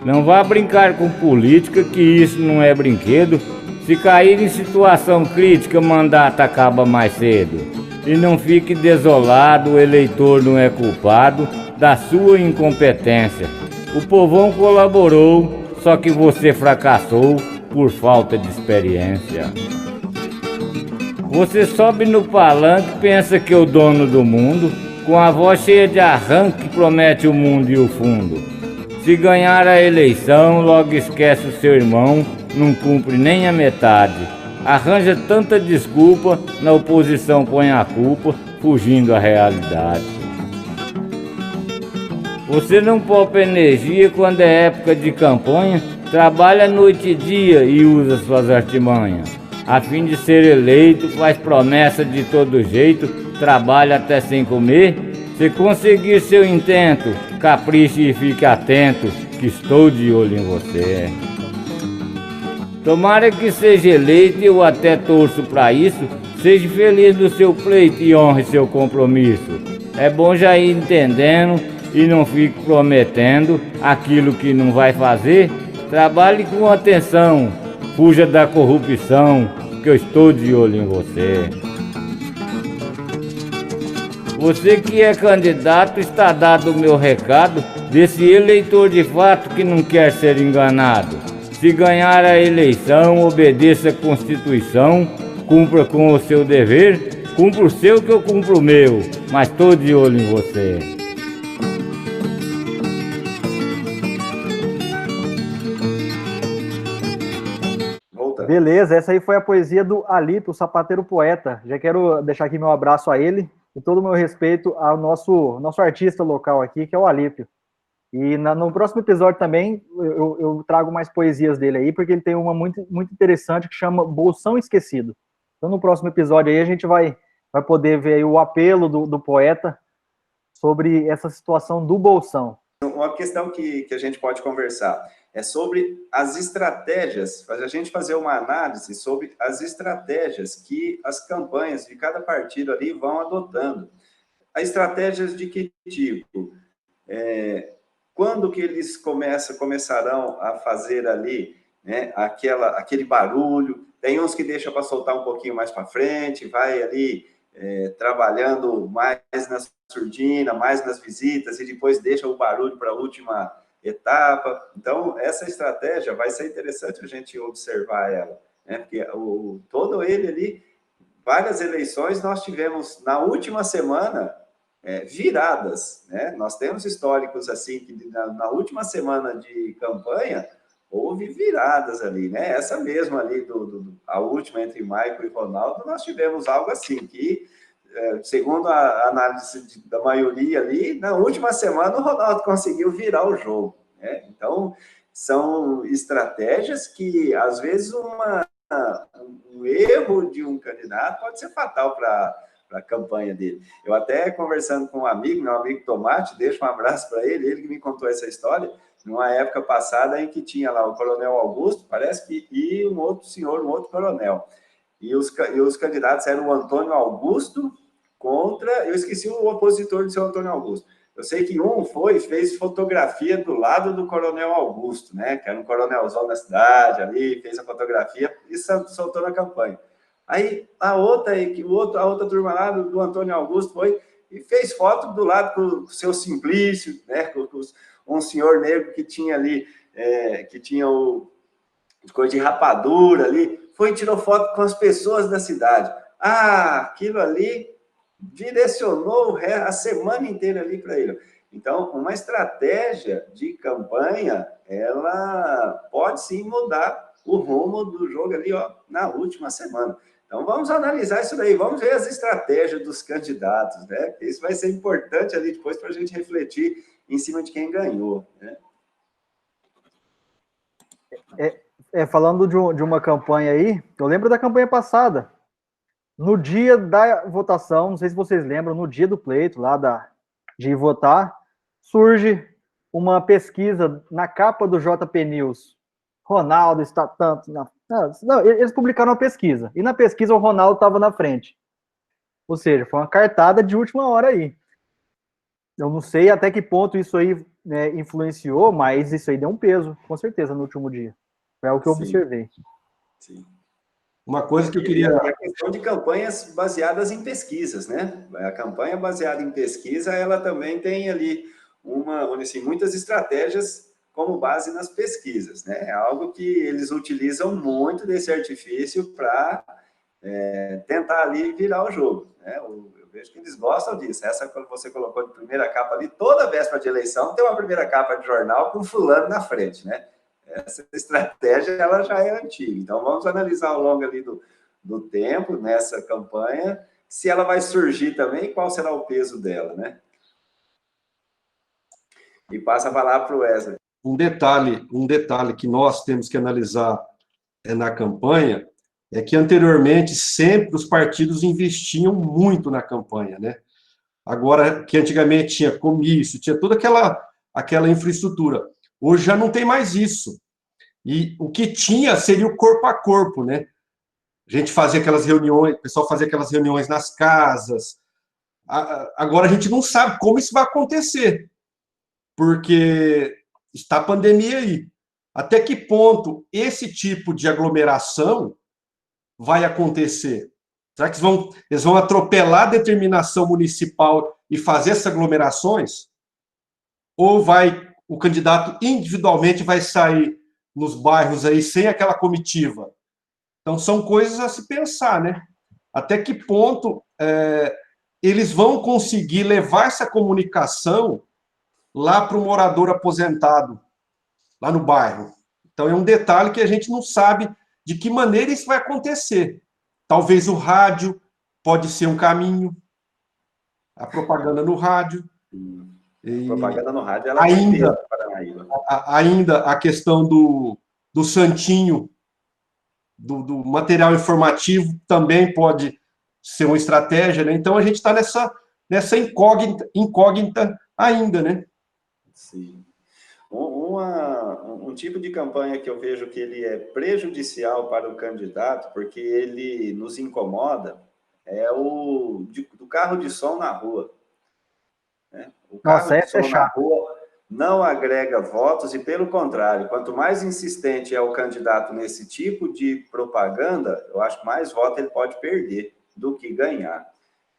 Não vá brincar com política, que isso não é brinquedo. Se cair em situação crítica, mandato acaba mais cedo. E não fique desolado, o eleitor não é culpado da sua incompetência. O povão colaborou, só que você fracassou por falta de experiência. Você sobe no palanque, pensa que é o dono do mundo, com a voz cheia de arranque que promete o mundo e o fundo. Se ganhar a eleição, logo esquece o seu irmão, não cumpre nem a metade. Arranja tanta desculpa, na oposição põe a culpa, fugindo à realidade. Você não poupa energia quando é época de campanha, trabalha noite e dia e usa suas artimanhas. A fim de ser eleito, faz promessa de todo jeito, trabalha até sem comer. Se conseguir seu intento, capriche e fique atento, que estou de olho em você. Tomara que seja eleito, eu até torço para isso. Seja feliz no seu pleito e honre seu compromisso. É bom já ir entendendo e não fique prometendo aquilo que não vai fazer. Trabalhe com atenção, fuja da corrupção, que eu estou de olho em você. Você que é candidato, está dado o meu recado desse eleitor de fato que não quer ser enganado. Se ganhar a eleição, obedeça a Constituição, cumpra com o seu dever, cumpra o seu que eu cumpro o meu, mas estou de olho em você. Beleza, essa aí foi a poesia do Alípio, o sapateiro poeta. Já quero deixar aqui meu abraço a ele e todo o meu respeito ao nosso artista local aqui, que é o Alípio. E no próximo episódio também eu trago mais poesias dele aí, porque ele tem uma muito, muito interessante que chama Bolsão Esquecido. Então no próximo episódio aí a gente vai poder ver aí o apelo do poeta sobre essa situação do Bolsão. Uma questão que a gente pode conversar é sobre as estratégias, a gente fazer uma análise sobre as estratégias que as campanhas de cada partido ali vão adotando. As estratégias de que tipo? Quando que eles começarão a fazer ali, né, aquele barulho? Tem uns que deixam para soltar um pouquinho mais para frente, vai ali trabalhando mais na surdina, mais nas visitas, e depois deixa o barulho para a última etapa. Então, essa estratégia vai ser interessante a gente observar ela, né? Porque todo ele ali, várias eleições nós tivemos na última semana, viradas, né? Nós temos históricos assim, que na última semana de campanha, houve viradas ali, né? Essa mesma ali, a última entre Michael e Ronaldo, nós tivemos algo assim, que, segundo a análise da maioria ali, na última semana o Ronaldo conseguiu virar o jogo, né? Então, são estratégias que, às vezes, um erro de um candidato pode ser fatal para a campanha dele. Eu até conversando com um amigo, meu amigo Tomate, deixo um abraço para ele que me contou essa história, numa época passada em que tinha lá o Coronel Augusto, parece que, e um outro senhor, um outro coronel. E os candidatos eram o Antônio Augusto contra... Eu esqueci o opositor do seu Antônio Augusto. Eu sei que fez fotografia do lado do Coronel Augusto, né? Que era um coronelzão da cidade ali, fez a fotografia e soltou na campanha. Aí a outra turma lá do Antônio Augusto foi e fez foto do lado com o seu Simplício, né? Um senhor negro que tinha ali, que tinha coisa de rapadura ali, foi e tirou foto com as pessoas da cidade. Aquilo ali direcionou a semana inteira ali para ele. Então, uma estratégia de campanha, ela pode sim mudar o rumo do jogo ali, ó, na última semana. Então, vamos analisar isso daí, vamos ver as estratégias dos candidatos, né? Isso vai ser importante ali depois para a gente refletir em cima de quem ganhou, né? Falando de uma campanha aí, eu lembro da campanha passada, No dia da votação, não sei se vocês lembram, no dia do pleito, de votar, surge uma pesquisa na capa do JP News. Ronaldo está tanto na... Não, eles publicaram uma pesquisa, e na pesquisa o Ronaldo estava na frente. Ou seja, foi uma cartada de última hora aí. Eu não sei até que ponto isso aí, né, influenciou, mas isso aí deu um peso, com certeza, no último dia. Foi o que eu observei. Sim. Uma coisa que eu queria... A questão de campanhas baseadas em pesquisas, né? A campanha baseada em pesquisa, ela também tem ali assim, muitas estratégias como base nas pesquisas, né? É algo que eles utilizam muito desse artifício para tentar ali virar o jogo, né? Eu vejo que eles gostam disso. Essa, quando você colocou de primeira capa ali, toda véspera de eleição tem uma primeira capa de jornal com fulano na frente, né? Essa estratégia, ela já é antiga. Então, vamos analisar ao longo ali do tempo, nessa campanha, se ela vai surgir também e qual será o peso dela, né? E passa a palavra para o Wesley. Um detalhe que nós temos que analisar na campanha é que, anteriormente, sempre os partidos investiam muito na campanha, né? Agora, que antigamente tinha comício, tinha toda aquela infraestrutura. Hoje já não tem mais isso. E o que tinha seria o corpo a corpo, né? A gente fazia aquelas reuniões, o pessoal fazia aquelas reuniões nas casas. Agora a gente não sabe como isso vai acontecer, porque está a pandemia aí. Até que ponto esse tipo de aglomeração vai acontecer? Será que eles vão atropelar a determinação municipal e fazer essas aglomerações? Ou o candidato individualmente vai sair nos bairros aí sem aquela comitiva? Então, são coisas a se pensar, né? Até que ponto eles vão conseguir levar essa comunicação lá para o morador aposentado, lá no bairro? Então, é um detalhe que a gente não sabe de que maneira isso vai acontecer. Talvez o rádio pode ser um caminho, a propaganda no rádio. A propaganda no rádio, ela ainda, ainda a questão do santinho, do material informativo, também pode ser uma estratégia, né? Então, a gente está nessa incógnita ainda, né? Sim. Um tipo de campanha que eu vejo que ele é prejudicial para o candidato, porque ele nos incomoda, é do carro de som na rua. Né? O carro de som na rua não agrega votos e, pelo contrário, quanto mais insistente é o candidato nesse tipo de propaganda, eu acho que mais voto ele pode perder do que ganhar.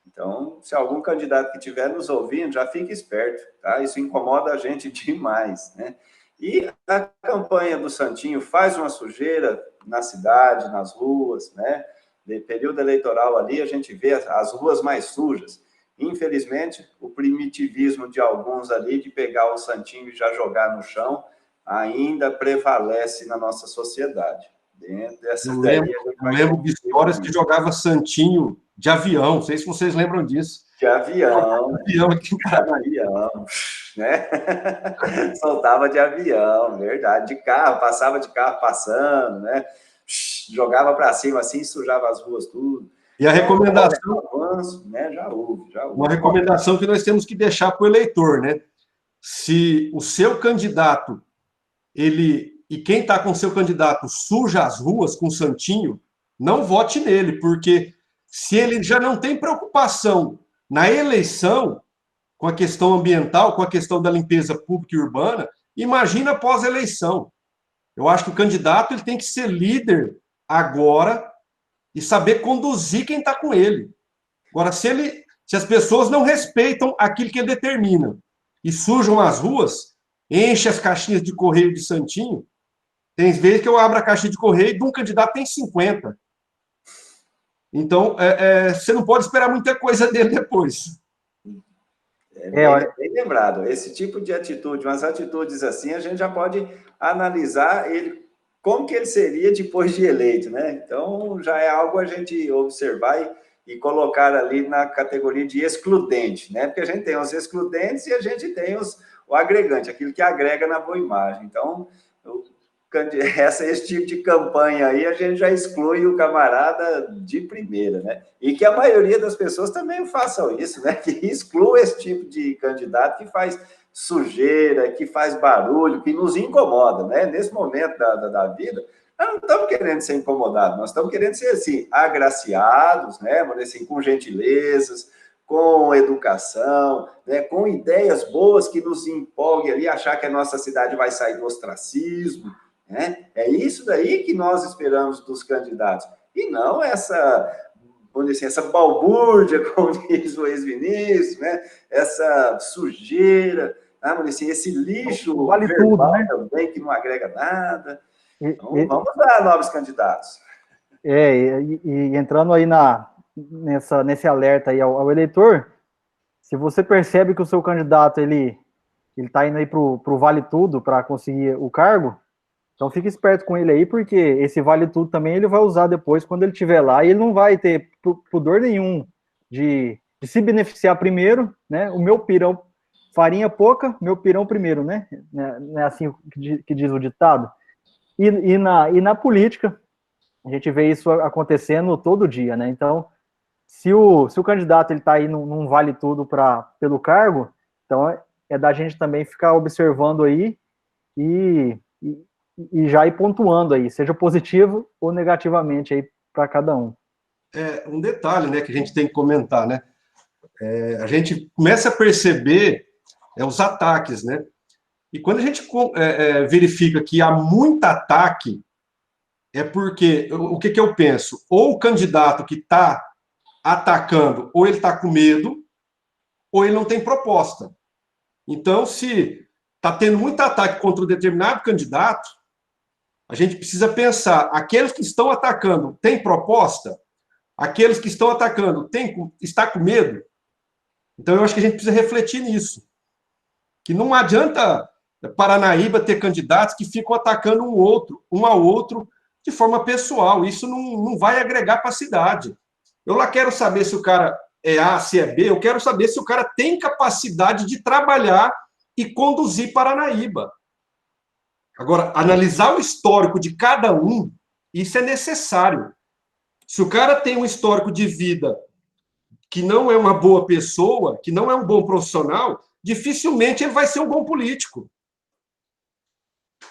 Então, se algum candidato que estiver nos ouvindo, já fique esperto, tá? Isso incomoda a gente demais, né? E a campanha do Santinho faz uma sujeira na cidade, nas ruas, né? No período eleitoral ali, a gente vê as ruas mais sujas. Infelizmente, o primitivismo de alguns ali, de pegar o Santinho e já jogar no chão, ainda prevalece na nossa sociedade. Dentro dessas eu lembro de histórias que jogava Santinho de avião, não sei se vocês lembram disso. De avião, né? Soltava de avião, verdade, de carro, passava de carro passando, né? Jogava para cima assim, sujava as ruas tudo. E a recomendação, né? Já houve. Uma recomendação que nós temos que deixar para o eleitor, né? Se o seu candidato, e quem está com o seu candidato suja as ruas com o Santinho, não vote nele, porque se ele já não tem preocupação na eleição com a questão ambiental, com a questão da limpeza pública e urbana, imagina após a eleição. Eu acho que o candidato ele tem que ser líder agora e saber conduzir quem está com ele. Agora, se as pessoas não respeitam aquilo que ele determina e sujam as ruas, enche as caixinhas de correio de Santinho, tem vezes que eu abro a caixa de correio e de um candidato tem 50. Então, você não pode esperar muita coisa dele depois. Bem lembrado. Esse tipo de atitude, umas atitudes assim, a gente já pode analisar ele, como que ele seria depois de eleito, né? Então, já é algo a gente observar e colocar ali na categoria de excludente, né? Porque a gente tem os excludentes e a gente tem o agregante, aquilo que agrega na boa imagem. Então, esse tipo de campanha aí, a gente já exclui o camarada de primeira, né? E que a maioria das pessoas também façam isso, né? Que exclua esse tipo de candidato que faz sujeira, que faz barulho, que nos incomoda, né? Nesse momento da vida, nós não estamos querendo ser incomodados, nós estamos querendo ser, assim, agraciados, né? Assim, com gentilezas, com educação, né, com ideias boas que nos empolguem ali, achar que a nossa cidade vai sair do ostracismo, né? É isso daí que nós esperamos dos candidatos, e não essa, vamos dizer assim, essa balbúrdia, como diz o ex-ministro, né? Essa sujeira, né? Vamos dizer assim, esse lixo vale tudo, né? também, que não agrega nada. Então, E, vamos dar novos candidatos. e entrando aí nesse alerta aí ao eleitor, se você percebe que o seu candidato ele está indo aí pro vale tudo para conseguir o cargo, então fique esperto com ele aí, porque esse vale tudo também ele vai usar depois quando ele estiver lá, e ele não vai ter pudor nenhum de se beneficiar primeiro, né? O meu pirão, farinha pouca, meu pirão primeiro, né? Não é assim que diz o ditado? E na política, a gente vê isso acontecendo todo dia, né? Então, se o candidato ele está aí num vale tudo pelo cargo, então é da gente também ficar observando aí e já ir pontuando aí, seja positivo ou negativamente aí para cada um. Um detalhe, né, que a gente tem que comentar, né? A gente começa a perceber os ataques, né? E quando a gente verifica que há muito ataque, é porque, o que eu penso? Ou o candidato que está atacando, ou ele está com medo, ou ele não tem proposta. Então, se está tendo muito ataque contra um determinado candidato, a gente precisa pensar, aqueles que estão atacando têm proposta? Aqueles que estão atacando está com medo? Então, eu acho que a gente precisa refletir nisso. Que não adianta Paranaíba ter candidatos que ficam atacando um ao outro, de forma pessoal. Isso não vai agregar para a cidade. Eu lá quero saber se o cara é A, se é B, eu quero saber se o cara tem capacidade de trabalhar e conduzir Paranaíba. Agora, analisar o histórico de cada um, isso é necessário. Se o cara tem um histórico de vida que não é uma boa pessoa, que não é um bom profissional, dificilmente ele vai ser um bom político.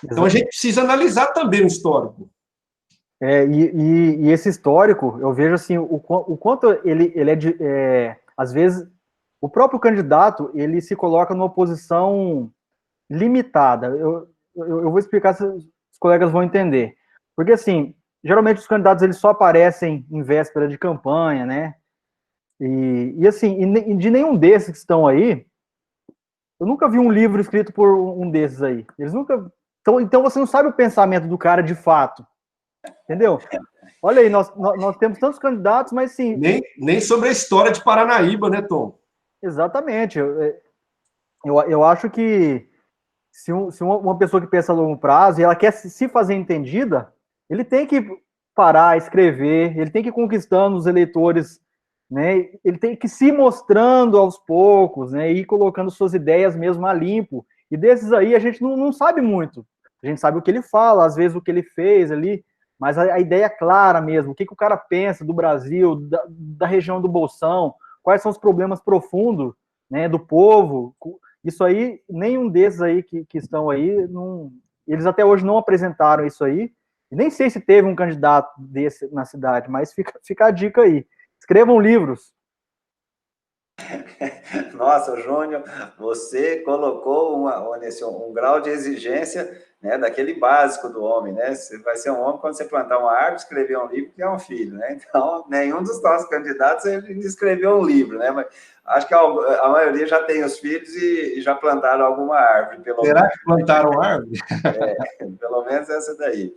Então, a gente precisa analisar também o histórico. E esse histórico, eu vejo assim, o quanto ele às vezes, o próprio candidato, ele se coloca numa posição limitada. Eu vou explicar se os colegas vão entender. Porque, assim, geralmente os candidatos, eles só aparecem em véspera de campanha, né? E assim, de nenhum desses que estão aí, eu nunca vi um livro escrito por um desses aí. Eles nunca... Então você não sabe o pensamento do cara de fato. Entendeu? Olha aí, nós temos tantos candidatos, mas sim... Nem sobre a história de Paranaíba, né, Tom? Exatamente. Eu acho que se uma pessoa que pensa a longo prazo e ela quer se fazer entendida, ele tem que parar, escrever, ele tem que ir conquistando os eleitores, né? Ele tem que ir se mostrando aos poucos, né? E ir colocando suas ideias mesmo a limpo. E desses aí a gente não sabe muito. A gente sabe o que ele fala, às vezes o que ele fez ali, mas a ideia é clara mesmo. O que o cara pensa do Brasil, da região do Bolsão, quais são os problemas profundos, né, do povo. Isso aí, nenhum desses aí que estão aí, eles até hoje não apresentaram isso aí. E nem sei se teve um candidato desse na cidade, mas fica a dica aí. Escrevam livros. Nossa, Júnior, você colocou um grau de exigência, né, daquele básico do homem, né? Você vai ser um homem quando você plantar uma árvore, escrever um livro, criar um filho, né? Então, nenhum dos nossos candidatos escreveu um livro, né? Mas acho que a maioria já tem os filhos e já plantaram alguma árvore, pelo menos. Será que plantaram árvore? Pelo menos essa daí.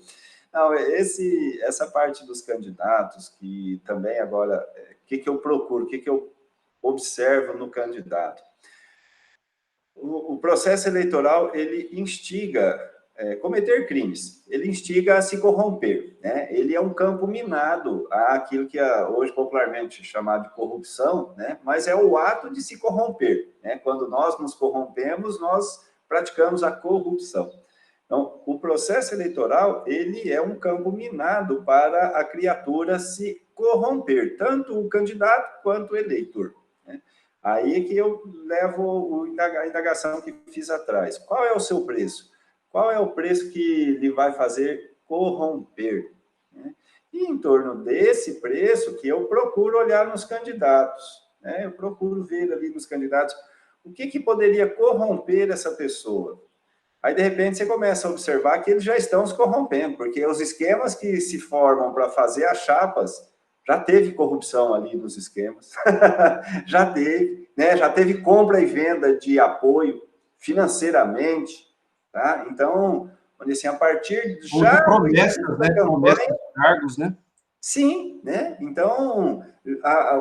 Não, essa parte dos candidatos, que também agora, o que eu procuro, o que eu observo no candidato? O processo eleitoral, ele instiga cometer crimes, ele instiga a se corromper, né? Ele é um campo minado àquilo que é hoje popularmente chamado de corrupção, né? Mas é o ato de se corromper, né? Quando nós nos corrompemos, nós praticamos a corrupção. Então, o processo eleitoral, ele é um campo minado para a criatura se corromper, tanto o candidato quanto o eleitor, né? Aí é que eu levo a indagação que fiz atrás. Qual é o seu preço? Qual é o preço que lhe vai fazer corromper, né? E em torno desse preço que eu procuro olhar nos candidatos, né? Eu procuro ver ali nos candidatos o que poderia corromper essa pessoa. Aí, de repente, você começa a observar que eles já estão se corrompendo, porque os esquemas que se formam para fazer as chapas, já teve corrupção ali nos esquemas, já teve, né? Já teve compra e venda de apoio financeiramente, tá? Então, assim, a partir já... Ou promessas, né? Promessas de cargos, né? Sim, né? Então,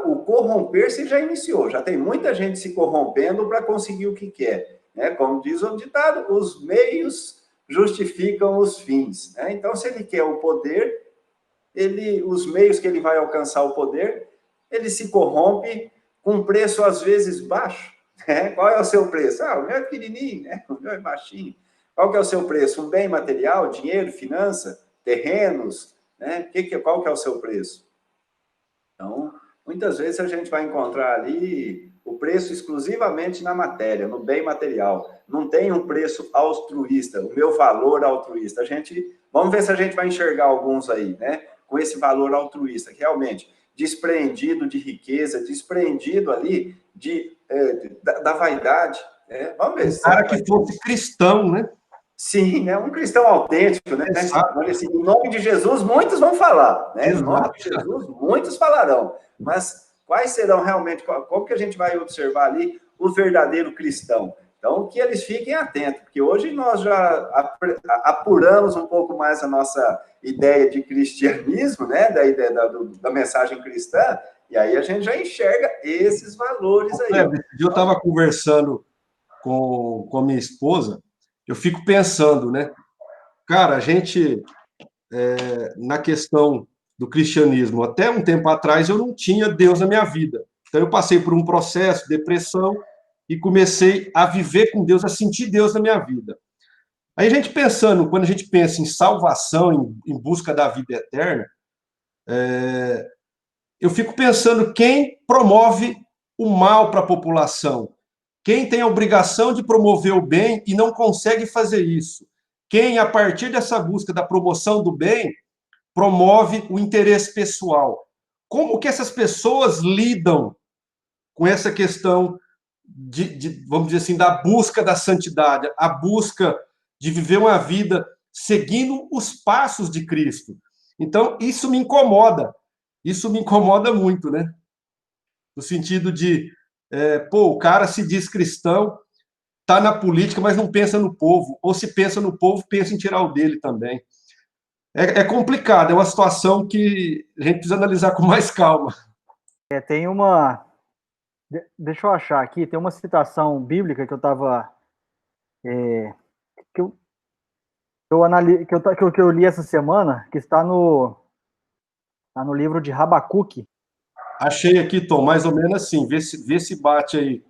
o corromper-se já iniciou, já tem muita gente se corrompendo para conseguir o que quer, né? Como diz o ditado, os meios justificam os fins, né? Então, se ele quer o poder, os meios que ele vai alcançar o poder, ele se corrompe com um preço às vezes baixo, né? Qual é o seu preço? O meu é pequenininho, né? O meu é baixinho. Qual que é o seu preço? Um bem material, dinheiro, finança, terrenos, né? Qual que é o seu preço? Então, muitas vezes a gente vai encontrar ali o preço exclusivamente na matéria, no bem material. Não tem um preço altruísta, o meu valor altruísta. Vamos ver se a gente vai enxergar alguns aí, né? Com esse valor altruísta, que realmente despreendido de riqueza, despreendido ali da vaidade, né? Vamos ver. Um cara que fosse cristão, né? Sim, né? Um cristão autêntico, né? Olha assim, em nome de Jesus, muitos vão falar, né? Em nome de Jesus, muitos falarão. Mas quais serão realmente, como que a gente vai observar ali o verdadeiro cristão? Então, que eles fiquem atentos, porque hoje nós já apuramos um pouco mais a nossa ideia de cristianismo, né? Da ideia da mensagem cristã, e aí a gente já enxerga esses valores aí. Eu estava conversando com a minha esposa, eu fico pensando, né? Cara, a gente, na questão do cristianismo, até um tempo atrás eu não tinha Deus na minha vida. Então eu passei por um processo de depressão e comecei a viver com Deus, a sentir Deus na minha vida. Aí a gente pensando, quando a gente pensa em salvação, em busca da vida eterna, eu fico pensando quem promove o mal para a população. Quem tem a obrigação de promover o bem e não consegue fazer isso? Quem, a partir dessa busca da promoção do bem, promove o interesse pessoal? Como que essas pessoas lidam com essa questão vamos dizer assim, da busca da santidade, a busca de viver uma vida seguindo os passos de Cristo? Então, isso me incomoda muito, né? No sentido de o cara se diz cristão, está na política, mas não pensa no povo. Ou se pensa no povo, pensa em tirar o dele também. É complicado, é uma situação que a gente precisa analisar com mais calma. Tem uma... Deixa eu achar aqui, tem uma citação bíblica que eu estava... que eu li essa semana, que está no livro de Habacuque. Achei aqui, Tom, mais ou menos assim, vê se bate aí.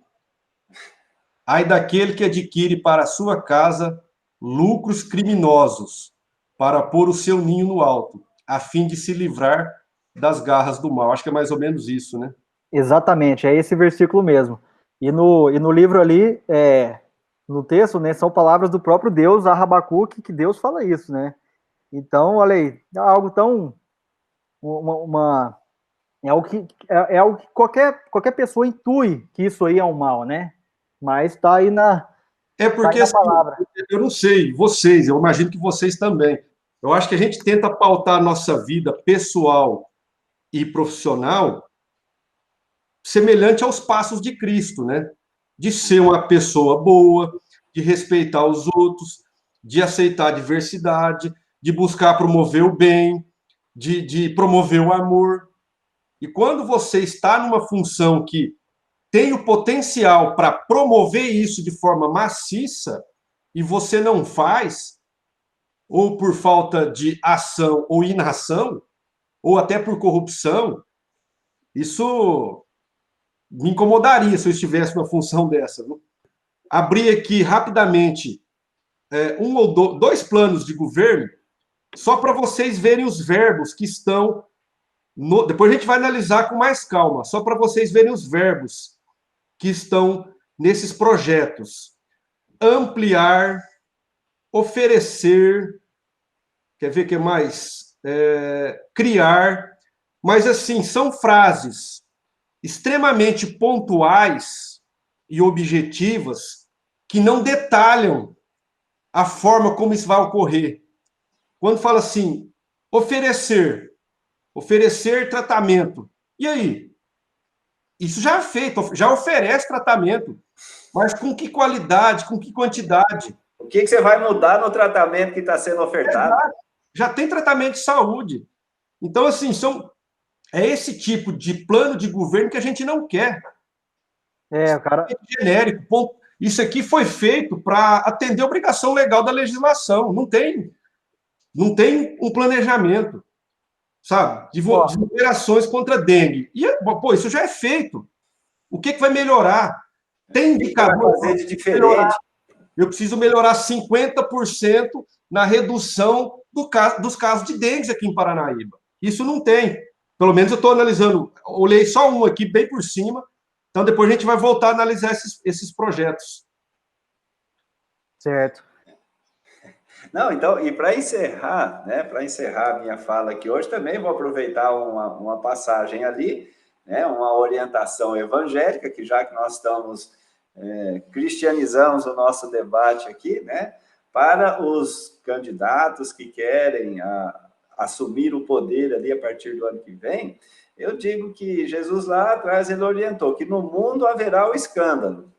Ai daquele que adquire para a sua casa lucros criminosos, para pôr o seu ninho no alto, a fim de se livrar das garras do mal. Acho que é mais ou menos isso, né? Exatamente, é esse versículo mesmo. E no livro ali, no texto, né, são palavras do próprio Deus, a Habacuque, que Deus fala isso, né? Então, olha aí, é algo tão... É algo que qualquer pessoa intui que isso aí é um mal, né? Mas está aí na... porque tá aí na palavra. Eu não sei, vocês, eu imagino que vocês também. Eu acho que a gente tenta pautar a nossa vida pessoal e profissional semelhante aos passos de Cristo, né? De ser uma pessoa boa, de respeitar os outros, de aceitar a diversidade, de buscar promover o bem, de promover o amor. E quando você está numa função que tem o potencial para promover isso de forma maciça, e você não faz, ou por falta de ação ou inação, ou até por corrupção, isso me incomodaria se eu estivesse numa função dessa. Abri aqui rapidamente um ou dois planos de governo, só para vocês verem os verbos que estão... Depois a gente vai analisar com mais calma, só para vocês verem os verbos que estão nesses projetos. Ampliar, oferecer, quer ver o que mais? Criar, mas assim, são frases extremamente pontuais e objetivas que não detalham a forma como isso vai ocorrer. Quando fala assim, oferecer tratamento. E aí? Isso já é feito, já oferece tratamento, mas com que qualidade, com que quantidade? O que você vai mudar no tratamento que está sendo ofertado? Já tem tratamento de saúde. Então, assim, é esse tipo de plano de governo que a gente não quer. Cara... Genérico. Isso aqui foi feito para atender a obrigação legal da legislação. Não tem um planejamento, sabe? De operações contra a dengue. E, isso já é feito. O que vai melhorar? Tem indicador. Fazer de diferente. Eu preciso melhorar 50% na redução dos casos de dengue aqui em Paranaíba. Isso não tem. Pelo menos eu estou analisando, olhei só um aqui bem por cima, então depois a gente vai voltar a analisar esses projetos. Certo. Não, então, e para encerrar, né, para encerrar a minha fala aqui hoje, também vou aproveitar uma passagem ali, né, uma orientação evangélica, que já que nós estamos cristianizamos o nosso debate aqui, né, para os candidatos que querem assumir o poder ali a partir do ano que vem, eu digo que Jesus lá atrás ele orientou que no mundo haverá o escândalo,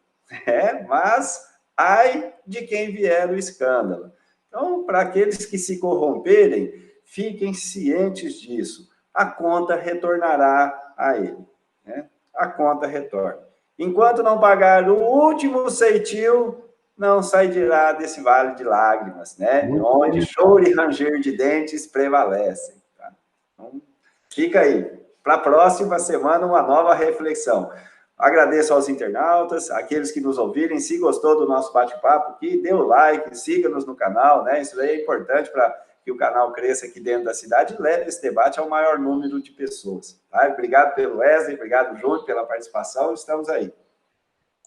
mas ai de quem vier o escândalo. Então, para aqueles que se corromperem, fiquem cientes disso. A conta retornará a ele, né? A conta retorna. Enquanto não pagar o último ceitil, não sairá desse vale de lágrimas, né? Onde choro e ranger de dentes prevalecem. Tá? Então, fica aí. Para a próxima semana, uma nova reflexão. Agradeço aos internautas, aqueles que nos ouvirem. Se gostou do nosso bate-papo aqui, dê o like, siga-nos no canal, né? Isso aí é importante para que o canal cresça aqui dentro da cidade e leve esse debate ao maior número de pessoas. Tá? Obrigado pelo Wesley, obrigado, Júnior, pela participação. Estamos aí.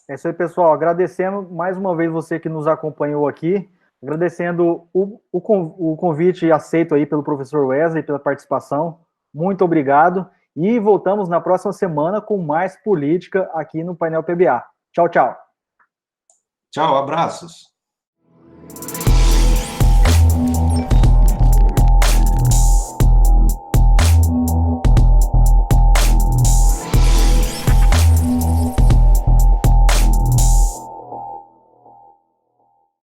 É isso aí, pessoal. Agradecendo mais uma vez você que nos acompanhou aqui. Agradecendo o convite aceito aí pelo professor Wesley, pela participação. Muito obrigado. E voltamos na próxima semana com mais política aqui no Painel PBA. Tchau, tchau. Tchau, abraços.